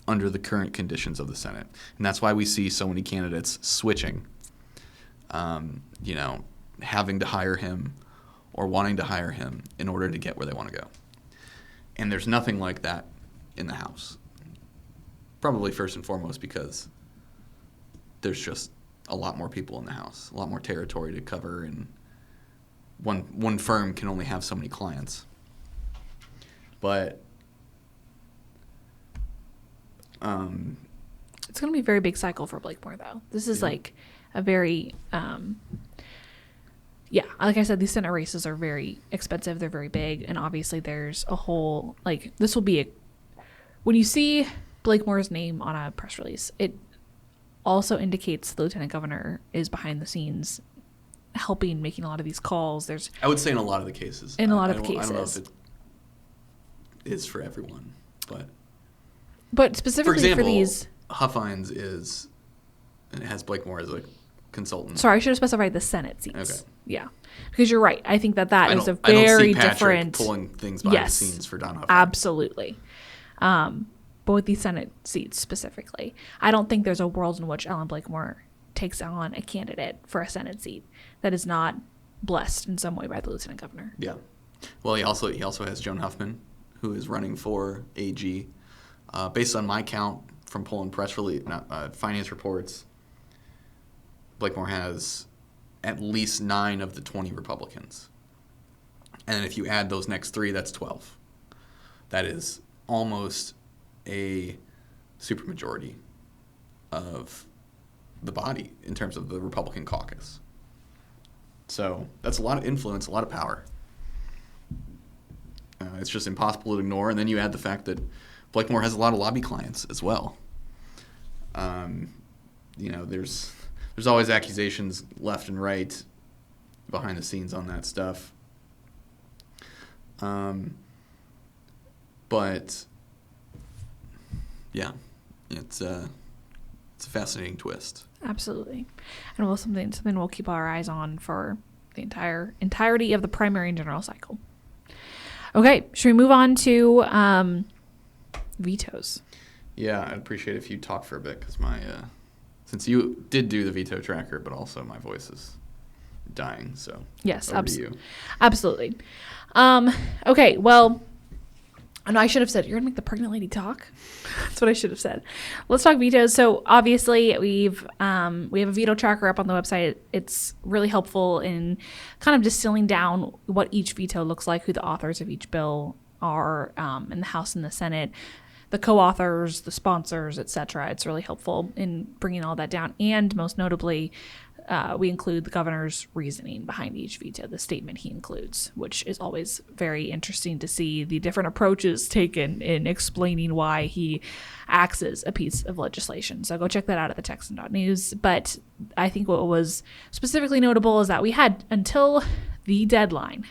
under the current conditions of the Senate. And that's why we see so many candidates switching, having to hire him or wanting to hire him in order to get where they want to go. And there's nothing like that in the House. Probably first and foremost because there's just a lot more people in the House, a lot more territory to cover, and one firm can only have so many clients. But it's going to be a very big cycle for Blakemore, though. This is like a very, like I said, these Senate races are very expensive. They're very big. And obviously there's a whole, this will be when you see Blakemore's name on a press release, it also indicates the Lieutenant Governor is behind the scenes helping, making a lot of these calls. I would say in a lot of the cases. I don't know if it is for everyone, but specifically for example, for these, Huffines has Blakemore as a consultant. Sorry, I should have specified the Senate seats. Okay. Yeah, because you're right. I think that is a very I don't see Patrick different pulling things behind the scenes for Don Huffines. Absolutely. But with these Senate seats specifically, I don't think there's a world in which Ellen Blakemore takes on a candidate for a Senate seat that is not blessed in some way by the Lieutenant Governor. Yeah. Well, he also has Joan Huffman, who is running for AG. Based on my count from pulling press release, finance reports, Blakemore has at least 9 of the 20 Republicans. And if you add those next 3, that's 12. That is almost a supermajority of the body in terms of the Republican caucus. So that's a lot of influence, a lot of power. It's just impossible to ignore. And then you add the fact that Blakemore has a lot of lobby clients as well. There's always accusations left and right behind the scenes on that stuff. But yeah, it's a fascinating twist. Absolutely. And something we'll keep our eyes on for the entirety of the primary and general cycle. Okay, should we move on to vetoes? Yeah, I'd appreciate it if you talk for a bit, because since you did do the veto tracker, but also my voice is dying, so yes, over to you. Absolutely. Okay, well, and I should have said, you're going to make the pregnant lady talk? That's what I should have said. Let's talk vetoes. So obviously we have a veto tracker up on the website. It's really helpful in kind of distilling down what each veto looks like, who the authors of each bill are in the House and the Senate, the co-authors, the sponsors, etc. It's really helpful in bringing all that down. And most notably, we include the governor's reasoning behind each veto, the statement he includes, which is always very interesting to see the different approaches taken in explaining why he axes a piece of legislation. So go check that out at thetexan.news. But I think what was specifically notable is that we had until the deadline,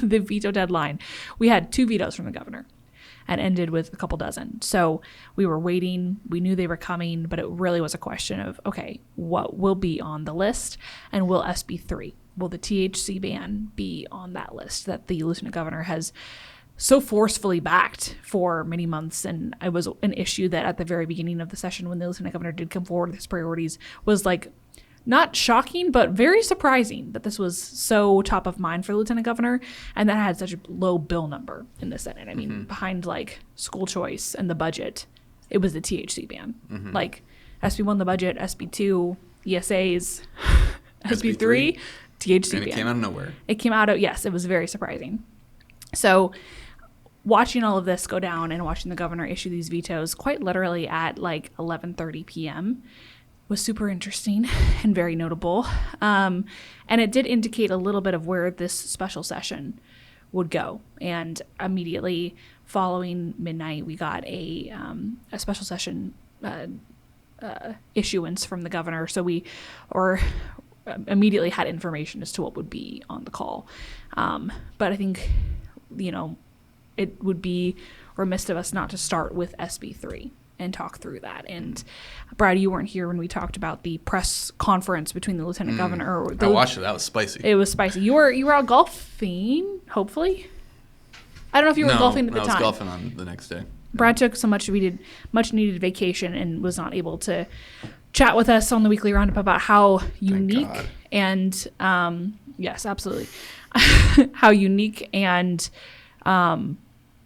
the veto deadline, we had 2 vetoes from the governor and ended with a couple dozen. So we were waiting. We knew they were coming, but it really was a question of, okay, what will be on the list, and will SB 3, will the THC ban be on that list that the lieutenant governor has so forcefully backed for many months. And it was an issue that at the very beginning of the session, when the lieutenant governor did come forward with his priorities, was like not shocking, but very surprising that this was so top of mind for the lieutenant governor and that had such a low bill number in the Senate. I mean, behind like school choice and the budget, it was the THC ban. Like SB1, the budget, SB2, ESAs, SB3, THC ban. And it came out of nowhere. It came out of, yes, it was very surprising. So watching all of this go down and watching the governor issue these vetoes quite literally at like 11:30 p.m. was super interesting and very notable. And it did indicate a little bit of where this special session would go. And immediately following midnight, we got a special session issuance from the governor. So we immediately had information as to what would be on the call. But I think, it would be remiss of us not to start with SB3 and talk through that. And Brad, you weren't here when we talked about the press conference between the lieutenant governor. I watched it. That was spicy. It was spicy. You were out golfing, hopefully. I don't know if you were golfing at the time. I was golfing on the next day. Brad took so much needed vacation and was not able to chat with us on the weekly roundup about how unique and yes, absolutely, how unique and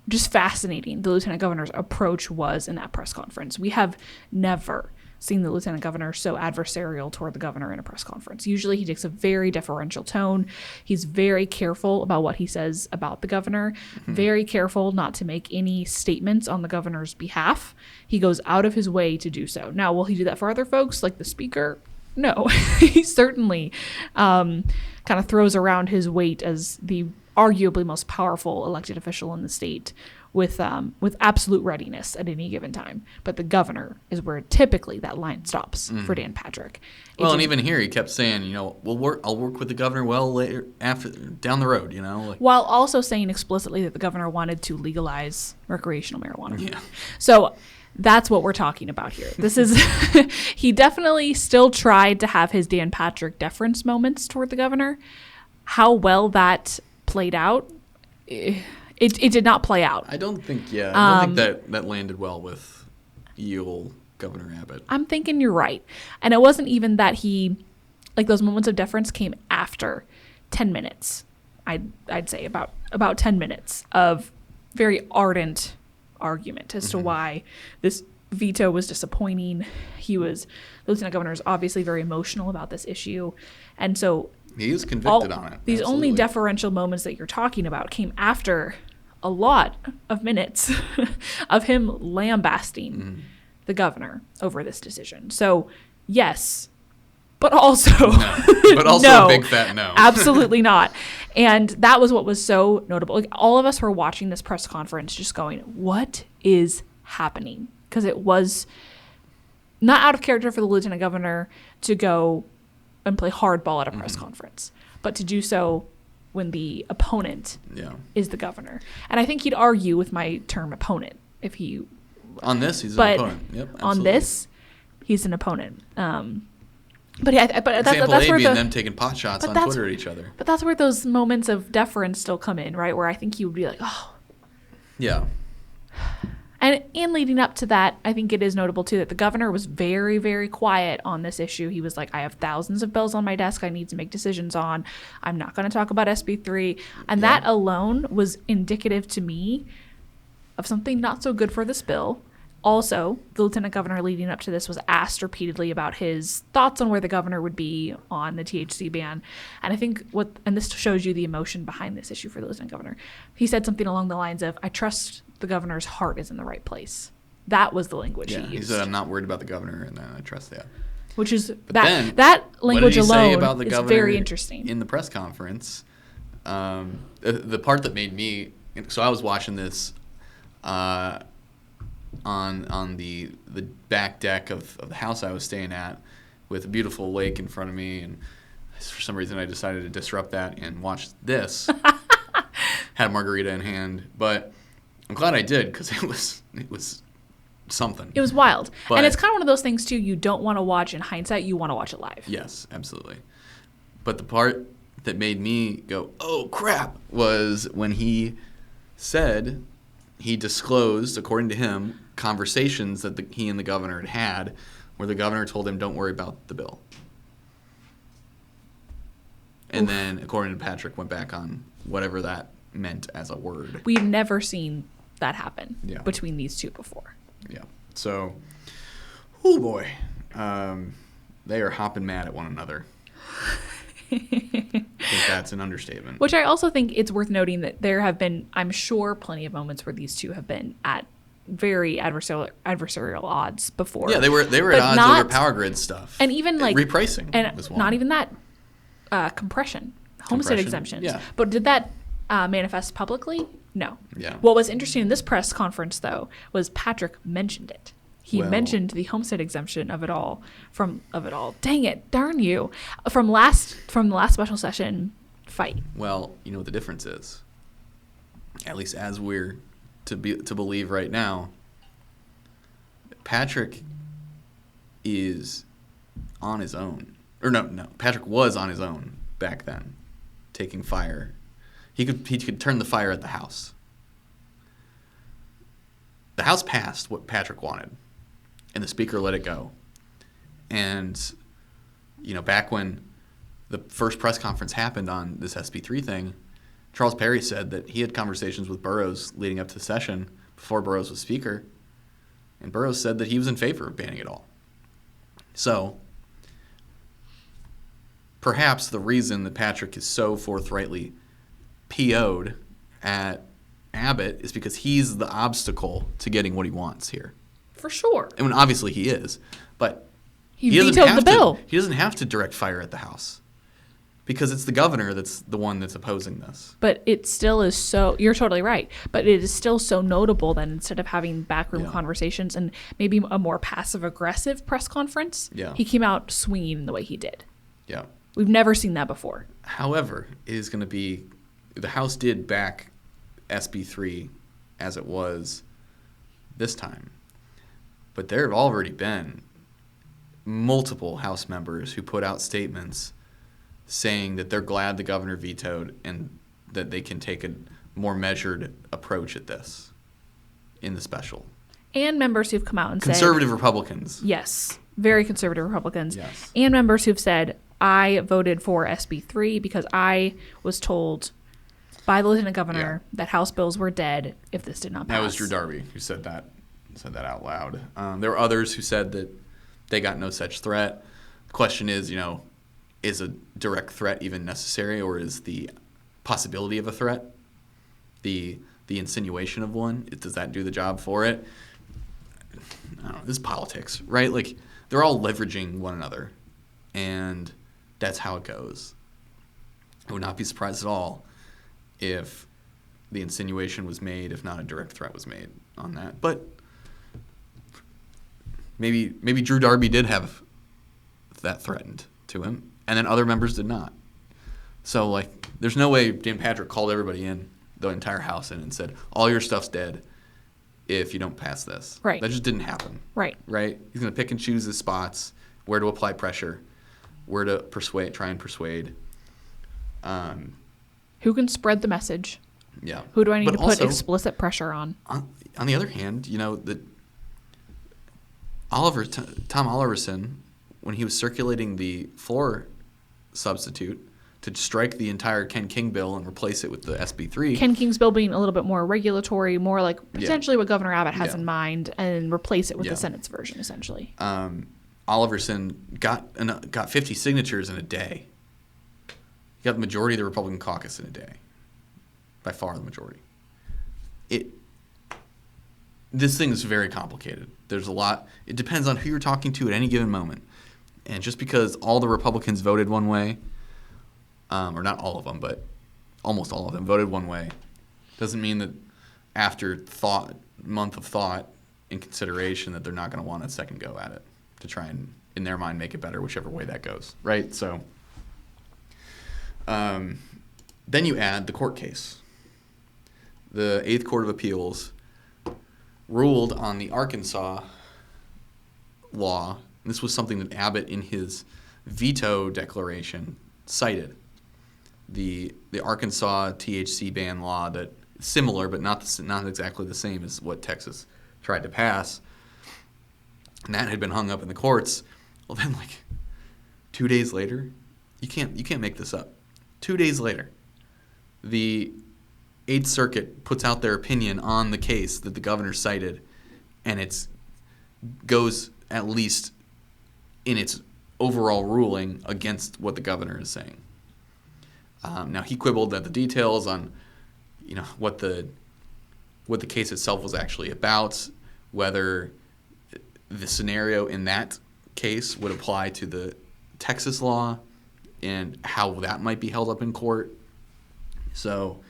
just fascinating the lieutenant governor's approach was in that press conference. We have never seen the lieutenant governor so adversarial toward the governor in a press conference. Usually he takes a very deferential tone. He's very careful about what he says about the governor, very careful not to make any statements on the governor's behalf. He goes out of his way to do so. Now, will he do that for other folks like the speaker? No. He certainly kind of throws around his weight as the arguably most powerful elected official in the state with absolute readiness at any given time. But the governor is where typically that line stops for Dan Patrick. Well, and even here he kept saying, I'll work with the governor later down the road, While also saying explicitly that the governor wanted to legalize recreational marijuana. Yeah. So that's what we're talking about here. This is he definitely still tried to have his Dan Patrick deference moments toward the governor. How well that played out, it did not play out. I don't think that landed well with Yule Governor Abbott. I'm thinking you're right. And it wasn't even that those moments of deference came after 10 minutes. I'd say about 10 minutes of very ardent argument as to why this veto was disappointing. The lieutenant governor is obviously very emotional about this issue. And so he is convicted on it. These only deferential moments that you're talking about came after a lot of minutes of him lambasting the governor over this decision. So, yes, but also no. A big fat no. Absolutely not. And that was what was so notable. Like, all of us were watching this press conference just going, what is happening? Because it was not out of character for the lieutenant governor to go and play hardball at a press conference, but to do so when the opponent is the governor. And I think he'd argue with my term opponent if he... On this, he's an opponent. Yep, absolutely. On this, he's an opponent. But Example that's A where being them taking pot shots on Twitter at each other. But that's where those moments of deference still come in, right? Where I think he would be like, oh. Yeah. And leading up to that, I think it is notable, too, that the governor was very, very quiet on this issue. He was like, I have thousands of bills on my desk I need to make decisions on. I'm not going to talk about SB3. And that alone was indicative to me of something not so good for this bill. Also, the lieutenant governor leading up to this was asked repeatedly about his thoughts on where the governor would be on the THC ban. And I think and this shows you the emotion behind this issue for the lieutenant governor. He said something along the lines of, I trust the governor's heart is in the right place. That was the language he used. He said, I'm not worried about the governor, and I trust that. Which is, that language alone is very interesting. In the press conference, the part that made me, so I was watching this on the back deck of the house I was staying at with a beautiful lake in front of me, and for some reason I decided to disrupt that and watch this. Had a margarita in hand, but I'm glad I did because it was something. It was wild. And it's kind of one of those things too you don't want to watch in hindsight, you want to watch it live. Yes, absolutely. But the part that made me go, oh crap, was when he said he disclosed, according to him, conversations that he and the governor had where the governor told him, don't worry about the bill. And then, according to Patrick, went back on whatever that meant as a word. We've never seen that happen between these two before. Yeah. So, oh boy. They are hopping mad at one another. I think that's an understatement. Which I also think it's worth noting that there have been, I'm sure, plenty of moments where these two have been at very adversarial odds before. Yeah, they were at odds over power grid stuff. And even like repricing. And was one. not even that compression, homestead exemptions. Yeah. But did that manifest publicly? No. Yeah. What was interesting in this press conference, though, was Patrick mentioned it. He mentioned the homestead exemption of it all. Dang it, darn you. From the last special session fight. Well, you know what the difference is. At least as we're to believe right now, Patrick is on his own. Or no, Patrick was on his own back then, taking fire. He could turn the fire at the House. The House passed what Patrick wanted, and the Speaker let it go. And, back when the first press conference happened on this SB3 thing, Charles Perry said that he had conversations with Burrows leading up to the session before Burrows was Speaker, and Burrows said that he was in favor of banning it all. So, perhaps the reason that Patrick is so forthrightly PO'd at Abbott is because he's the obstacle to getting what he wants here. For sure. I mean, obviously he is, but he vetoed the bill. He doesn't have to direct fire at the House because it's the governor that's the one that's opposing this. But it still is so, you're totally right, but it is still so notable that instead of having backroom conversations and maybe a more passive-aggressive press conference, he came out swinging the way he did. Yeah. We've never seen that before. However, it is going to be, the House did back SB3 as it was this time. But there have already been multiple House members who put out statements saying that they're glad the governor vetoed and that they can take a more measured approach at this in the special. And members who've come out and conservative Republicans. Yes, very conservative Republicans. Yes. And members who've said, I voted for SB3 because I was told by the lieutenant governor that House bills were dead if this did not pass. That was Drew Darby who said that out loud. There were others who said that they got no such threat. The question is, is a direct threat even necessary, or is the possibility of a threat, the insinuation of one, does that do the job for it? I don't know. This is politics, right? Like, they're all leveraging one another, and that's how it goes. I would not be surprised at all if the insinuation was made, if not a direct threat was made on that. But maybe Drew Darby did have that threatened to him, and then other members did not. So, there's no way Dan Patrick called everybody in, the entire House in, and said, all your stuff's dead if you don't pass this. Right. That just didn't happen. Right. He's going to pick and choose his spots, where to apply pressure, where to try and persuade. Who can spread the message? Yeah. Who do I need to put explicit pressure on? On the other hand, Tom Oliverson, when he was circulating the floor substitute to strike the entire Ken King bill and replace it with the SB3. Ken King's bill being a little bit more regulatory, more like potentially what Governor Abbott has in mind, and replace it with the Senate's version, essentially. Oliverson got 50 signatures in a day. He got the majority of the Republican caucus in a day. By far the majority. This thing is very complicated. There's a lot. It depends on who you're talking to at any given moment. And just because all the Republicans voted one way, or not all of them, but almost all of them voted one way, doesn't mean that after month of thought and consideration that they're not going to want a second go at it to try and, in their mind, make it better, whichever way that goes, right? So then you add the court case. The 8th Court of Appeals ruled on the Arkansas law. This was something that Abbott, in his veto declaration, cited. The Arkansas THC ban law that similar, but not exactly the same as what Texas tried to pass. And that had been hung up in the courts. Well, then, 2 days later, you can't make this up. 2 days later, the Eighth Circuit puts out their opinion on the case that the governor cited, and it goes, at least in its overall ruling, against what the governor is saying. Now, he quibbled at the details on, what the case itself was actually about, whether the scenario in that case would apply to the Texas law, and how that might be held up in court. So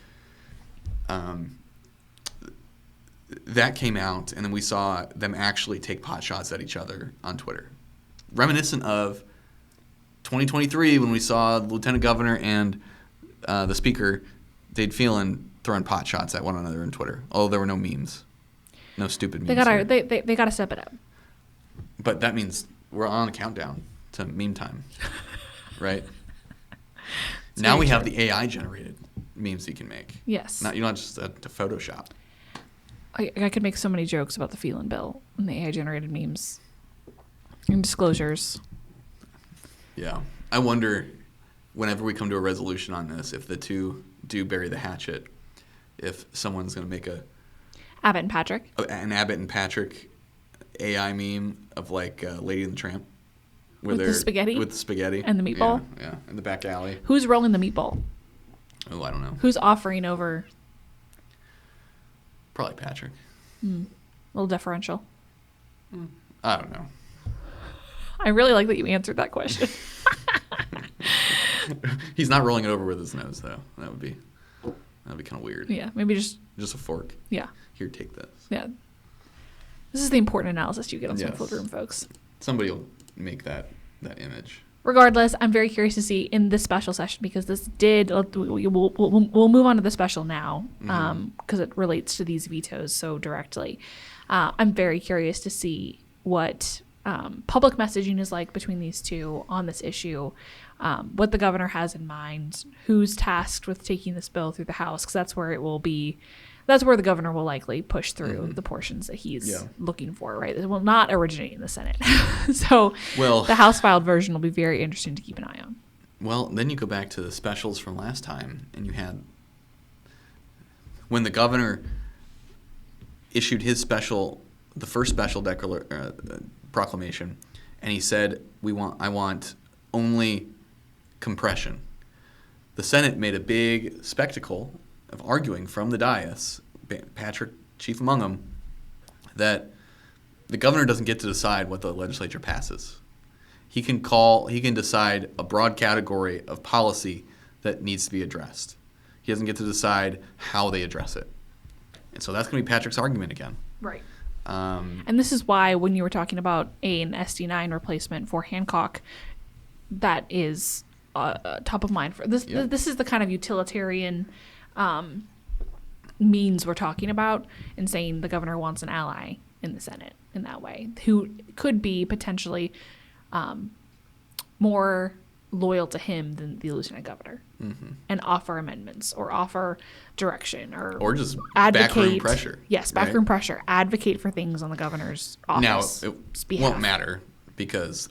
that came out, and then we saw them actually take pot shots at each other on Twitter. Reminiscent of 2023 when we saw the lieutenant governor and the speaker, Dade Phelan, throwing pot shots at one another on Twitter. Although there were no memes. No stupid memes. They gotta step it up. But that means we're on a countdown to meme time. Right? Now we have the AI generated memes you can make. Yes. Not just to Photoshop. I could make so many jokes about the Phelan bill and the AI generated memes and disclosures. Yeah. I wonder, whenever we come to a resolution on this, if the two do bury the hatchet, if someone's going to make an Abbott and Patrick AI meme of Lady and the Tramp. With the spaghetti? With the spaghetti. And the meatball? Yeah, in the back alley. Who's rolling the meatball? Oh, I don't know. Who's offering over? Probably Patrick. A little deferential. I don't know. I really like that you answered that question. He's not rolling it over with his nose, though. That'd be kind of weird. Yeah, maybe just a fork. Yeah. Here, take this. Yeah. This is the important analysis you get on Springfield Room, folks. Somebody will make that image. Regardless, I'm very curious to see in this special session, because this did. We'll move on to the special now, because it relates to these vetoes so directly. I'm very curious to see what public messaging is like between these two on this issue, what the governor has in mind, who's tasked with taking this bill through the House, because that's where it will be. That's where the governor will likely push through the portions that he's looking for, right? It will not originate in the Senate. So the House filed version will be very interesting to keep an eye on. Well, then you go back to the specials from last time, and you had when the governor issued his the first special proclamation, and he said, I want only compression. The Senate made a big spectacle of arguing from the dais, Patrick chief among them, that the governor doesn't get to decide what the legislature passes. He can decide a broad category of policy that needs to be addressed. He doesn't get to decide how they address it. And so that's going to be Patrick's argument again. Right. And this is why when you were talking about an SD9 replacement for Hancock, that is top of mind for this. Yeah. This is the kind of utilitarian means we're talking about, and saying the governor wants an ally in the Senate in that way, who could be potentially more loyal to him than the lieutenant governor, and offer amendments or offer direction or just advocate, backroom pressure. Yes, backroom pressure. Advocate for things on the governor's office. Now, it won't matter because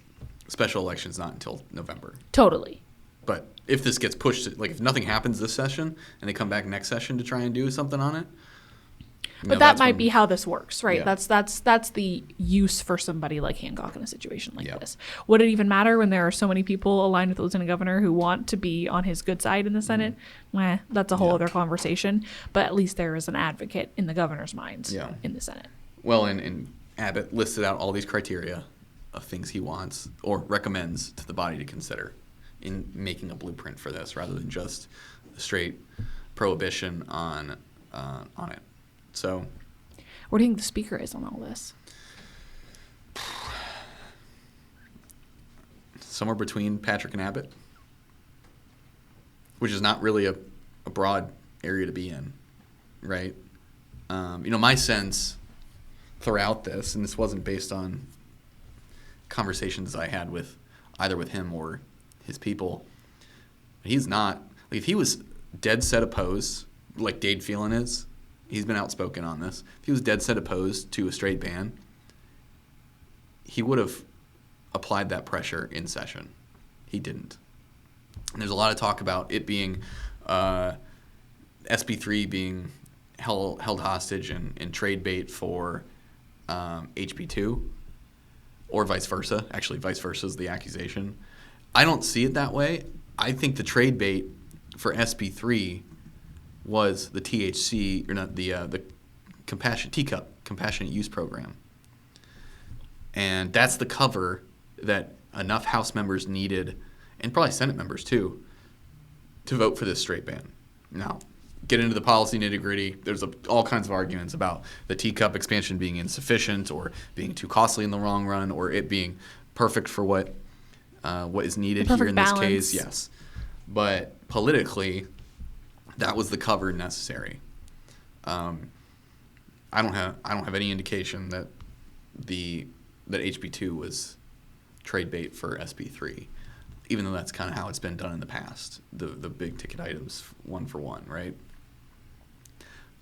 special election's not until November. Totally. But if this gets pushed, if nothing happens this session and they come back next session to try and do something on it. But that might be how this works, right? Yeah. That's the use for somebody like Hancock in a situation like this. Would it even matter when there are so many people aligned with the lieutenant governor who want to be on his good side in the Senate? That's a whole other conversation. But at least there is an advocate in the governor's mind in the Senate. Well, and Abbott listed out all these criteria of things he wants or recommends to the body to consider in making a blueprint for this, rather than just a straight prohibition on it. So, where do you think the speaker is on all this? Somewhere between Patrick and Abbott, which is not really a broad area to be in, right? My sense throughout this, and this wasn't based on conversations I had with either with him or his people, he's not, if he was dead set opposed like Dade Phelan is, he's been outspoken on this. If he was dead set opposed to a straight ban, he would have applied that pressure in session. He didn't. And there's a lot of talk about it being SB3 being held hostage and trade bait for HB2, or vice versa. Actually, vice versa is the accusation. I don't see it that way. I think the trade bait for SB3 was the THC, or not, the compassionate use program. And that's the cover that enough House members needed, and probably Senate members too, to vote for this straight ban. Now, get into the policy nitty-gritty. There's all kinds of arguments about the teacup expansion being insufficient, or being too costly in the long run, or it being perfect for what is needed here in this case. Yes, but politically, that was the cover necessary. I don't have any indication that that HB2 was trade bait for SB3, even though that's kind of how it's been done in the past. The big ticket items, one for one, right?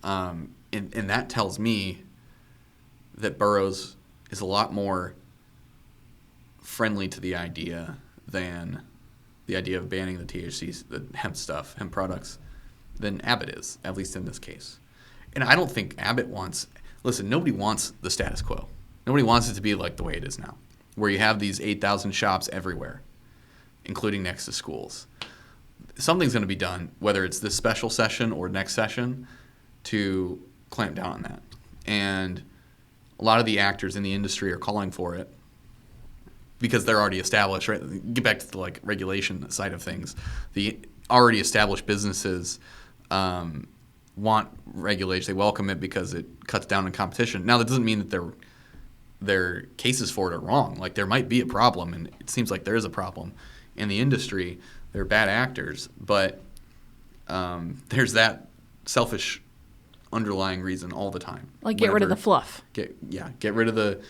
And that tells me that Burroughs is a lot more friendly to the idea than the idea of banning the THC, the hemp stuff, hemp products, than Abbott is, at least in this case. And I don't think Abbott wants, listen, nobody wants the status quo. Nobody wants it to be like the way it is now, where you have these 8,000 shops everywhere, including next to schools. Something's going to be done, whether it's this special session or next session, to clamp down on that. And a lot of the actors in the industry are calling for it because they're already established, right? Get back to the regulation side of things. The already established businesses want regulation. They welcome it because it cuts down on competition. Now, that doesn't mean that their cases for it are wrong. Like, there might be a problem, and it seems like there is a problem in the industry. They're bad actors, but there's that selfish underlying reason all the time. Like, get rid of the fluff. Get rid of the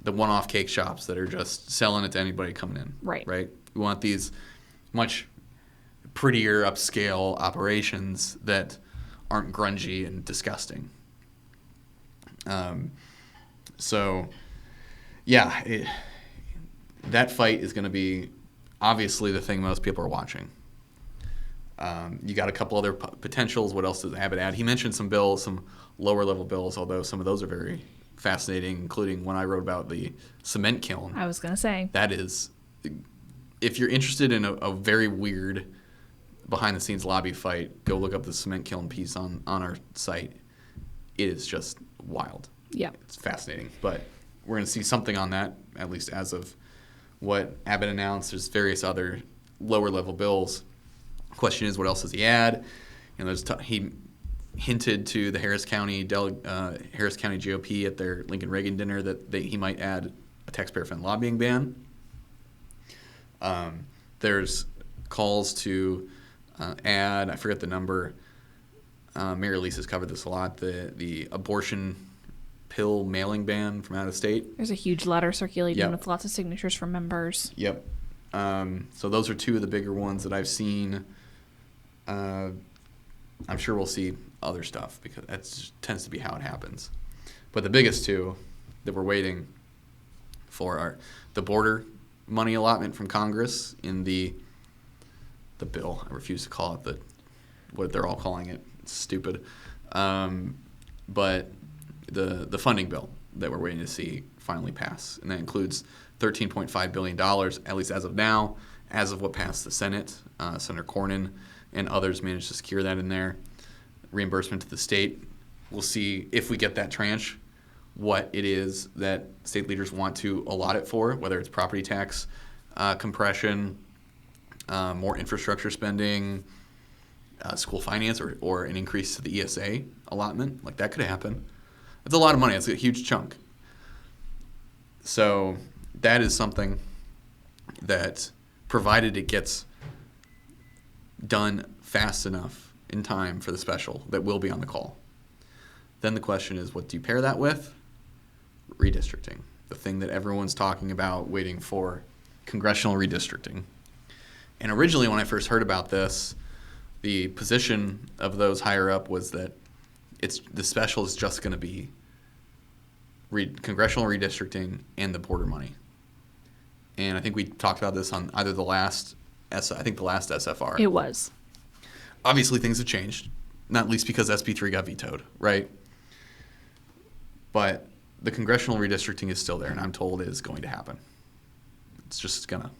one-off cake shops that are just selling it to anybody coming in. Right. We want these much prettier, upscale operations that aren't grungy and disgusting. That fight is going to be obviously the thing most people are watching. You got a couple other potentials. What else does Abbott add? He mentioned some bills, some lower-level bills, although some of those are very fascinating, including one I wrote about the cement kiln. I was going to say. That is, if you're interested in a very weird behind-the-scenes lobby fight, go look up the cement kiln piece on our site. It is just wild. Yeah. It's fascinating. But we're going to see something on that, at least as of what Abbott announced. There's various other lower-level bills. Question is, what else does he add? He hinted to the Harris County GOP at their Lincoln Reagan dinner that he might add a taxpayer-funded lobbying ban. There's calls to add, I forget the number, Mary Elise has covered this a lot, the abortion pill mailing ban from out of state. There's a huge letter circulating with lots of signatures from members. Yep. So those are two of the bigger ones that I've seen. I'm sure we'll see other stuff because that tends to be how it happens. But the biggest two that we're waiting for are the border money allotment from Congress in the bill. I refuse to call it what they're all calling it. It's stupid. But the funding bill that we're waiting to see finally pass, and that includes $13.5 billion, at least as of now, as of what passed the Senate. Senator Cornyn and others managed to secure that in there. Reimbursement to the state. We'll see if we get that tranche, what it is that state leaders want to allot it for, whether it's property tax compression, more infrastructure spending, school finance, or an increase to the ESA allotment. Like, that could happen. That's a lot of money. That's a huge chunk. So that is something that, provided it gets done fast enough in time for the special, that will be on the call. Then the question is, what do you pair that with? Redistricting, the thing that everyone's talking about, waiting for congressional redistricting. And originally, when I first heard about this, the position of those higher up was that the special is just going to be congressional redistricting and the border money. And I think we talked about this on either the last SFR. It was. Obviously, things have changed, not least because SB 3 got vetoed, right? But the congressional redistricting is still there, and I'm told is going to happen. It's just gonna.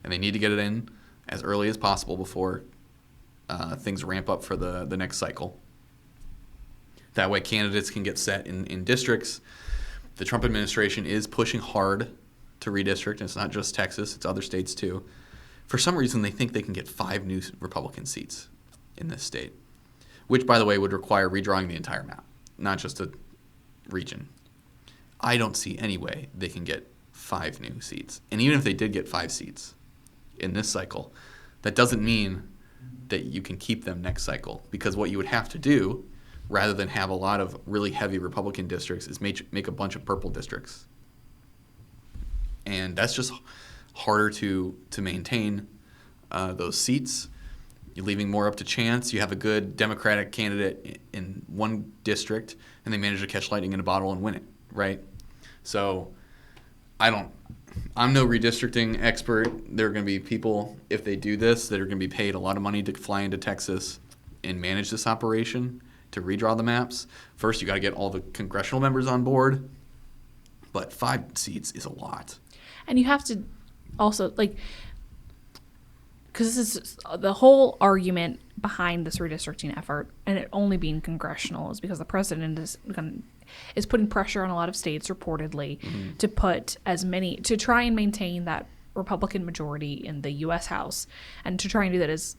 And they need to get it in as early as possible before things ramp up for the next cycle. That way candidates can get set in districts. The Trump administration is pushing hard to redistrict, and it's not just Texas, it's other states too. For some reason, they think they can get 5 new Republican seats in this state, which, by the way, would require redrawing the entire map, not just a region. I don't see any way they can get 5 new seats. And even if they did get 5 seats in this cycle, that doesn't mean that you can keep them next cycle, because what you would have to do, rather than have a lot of really heavy Republican districts, is make a bunch of purple districts. And that's just harder to maintain those seats. You're leaving more up to chance. You have a good Democratic candidate in one district, and they manage to catch lightning in a bottle and win it, right? So I'm no redistricting expert. There are going to be people, if they do this, that are going to be paid a lot of money to fly into Texas and manage this operation to redraw the maps. First, you got to get all the congressional members on board, but 5 seats is a lot. And you have to also, because this is the whole argument behind this redistricting effort, and it only being congressional, is because the president is putting pressure on a lot of states, reportedly, to try and maintain that Republican majority in the U.S. House, and to try and do that as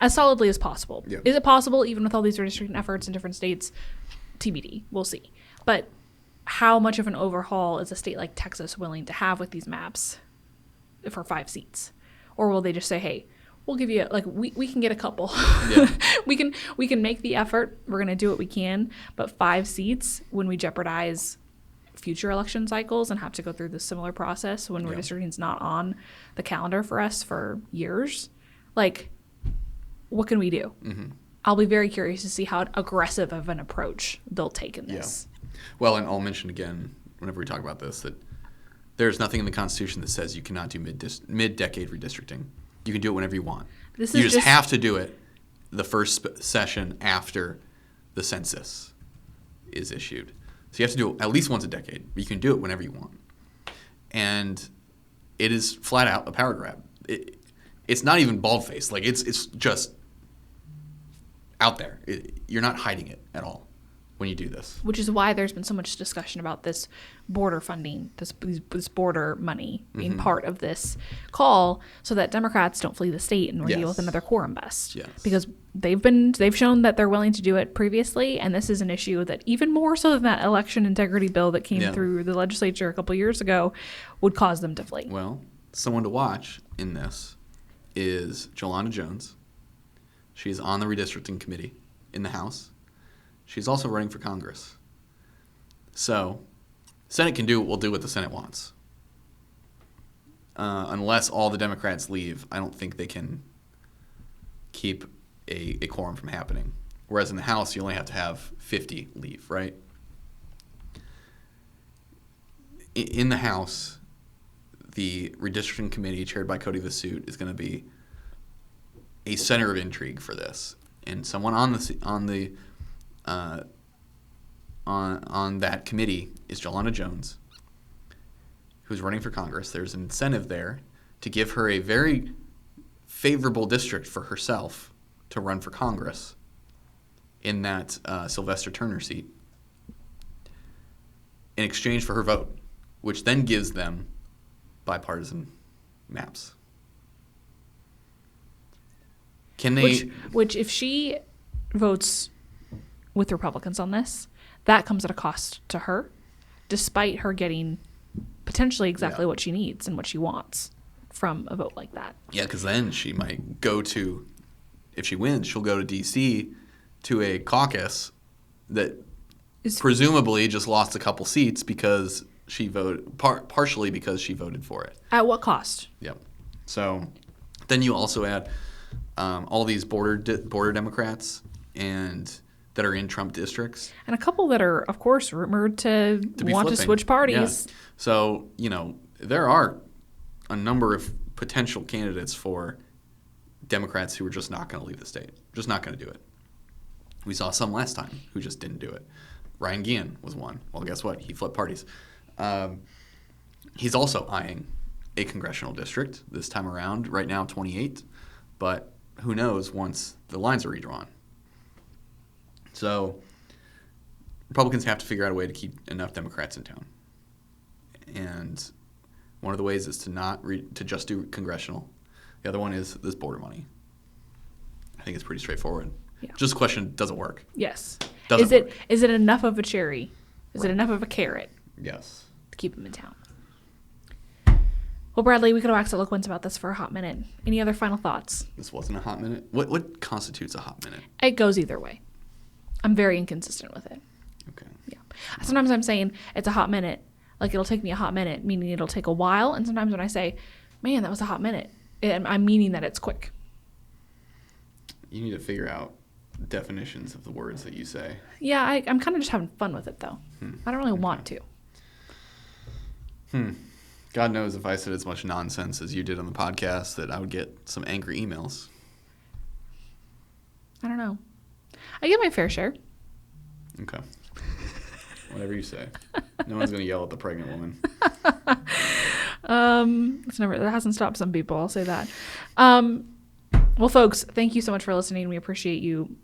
solidly as possible. Yep. Is it possible, even with all these redistricting efforts in different states? TBD. We'll see. But how much of an overhaul is a state like Texas willing to have with these maps for 5 seats? Or will they just say, hey, we'll give you, we can get a couple. Yeah. we can make the effort. We're going to do what we can. But 5 seats, when we jeopardize future election cycles and have to go through this similar process when redistricting is not on the calendar for us for years, what can we do? Mm-hmm. I'll be very curious to see how aggressive of an approach they'll take in this. Yeah. Well, and I'll mention again, whenever we talk about this, that there's nothing in the Constitution that says you cannot do mid-decade redistricting. You can do it whenever you want. You just have to do it the first session after the census is issued. So you have to do it at least once a decade, but you can do it whenever you want. And it is flat out a power grab. It's not even bald-faced. It's just out there. You're not hiding it at all when you do this. Which is why there's been so much discussion about this border funding, this border money being part of this call, so that Democrats don't flee the state and deal with another quorum bust. Yes. Because they've shown that they're willing to do it previously, and this is an issue that even more so than that election integrity bill that came through the legislature a couple years ago would cause them to flee. Well, someone to watch in this is Jolanda Jones. She's on the redistricting committee in the House. She's also running for Congress. So, the Senate can do what the Senate wants. Unless all the Democrats leave, I don't think they can keep a quorum from happening. Whereas in the House, you only have to have 50 leave, right? In the House, the redistricting committee chaired by Cody Vasut is going to be a center of intrigue for this. And someone on that committee is Jolanda Jones, who's running for Congress. There's an incentive there to give her a very favorable district for herself to run for Congress in that Sylvester Turner seat in exchange for her vote, which then gives them bipartisan maps. Can they? Which if she votes with Republicans on this, that comes at a cost to her, despite her getting potentially exactly what she needs and what she wants from a vote like that. Yeah, because then she might go to, if she wins, she'll go to D.C. to a caucus that presumably just lost a couple seats because she voted, partially because she voted for it. At what cost? Yep. So then you also add all these border Democrats and that are in Trump districts. And a couple that are, of course, rumored to want flipping. to switch parties. Yeah. So, there are a number of potential candidates for Democrats who are just not going to leave the state, just not going to do it. We saw some last time who just didn't do it. Ryan Guillen was one. Well, guess what? He flipped parties. He's also eyeing a congressional district this time around, right now 28, but who knows once the lines are redrawn. So Republicans have to figure out a way to keep enough Democrats in town. And one of the ways is to just do congressional. The other one is this border money. I think it's pretty straightforward. Yeah. Just a question, does it work? Yes. Does it work? Is it enough of a cherry? Is it enough of a carrot? Yes. To keep them in town? Well, Bradley, we could have waxed eloquence about this for a hot minute. Any other final thoughts? This wasn't a hot minute? What constitutes a hot minute? It goes either way. I'm very inconsistent with it. Okay. Yeah. Sometimes I'm saying it's a hot minute. Like, it'll take me a hot minute, meaning it'll take a while. And sometimes when I say, man, that was a hot minute, I'm meaning that it's quick. You need to figure out definitions of the words that you say. Yeah, I'm kind of just having fun with it, though. I don't really want to. God knows if I said as much nonsense as you did on the podcast that I would get some angry emails. I don't know. I get my fair share. Okay. Whatever you say. No one's going to yell at the pregnant woman. That hasn't stopped some people, I'll say that. Well, folks, thank you so much for listening. We appreciate you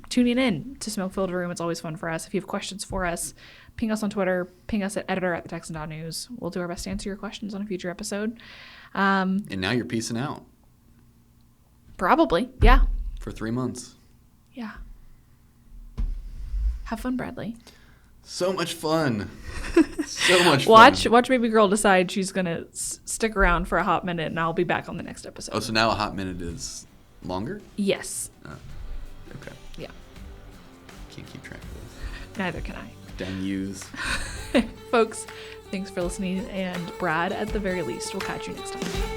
tuning in to Smoke Filled Room. It's always fun for us. If you have questions for us, ping us on Twitter, ping us at editor@thetexan.news. We'll do our best to answer your questions on a future episode. And now you're peacing out. Probably, yeah. For 3 months. Yeah. Have fun, Bradley. So much fun. So much fun. Watch baby girl decide she's going to stick around for a hot minute, and I'll be back on the next episode. Oh, so now a hot minute is longer? Yes. Okay. Yeah. Can't keep track of this. Neither can I. Dang yous. Folks, thanks for listening, and Brad, at the very least, we'll catch you next time.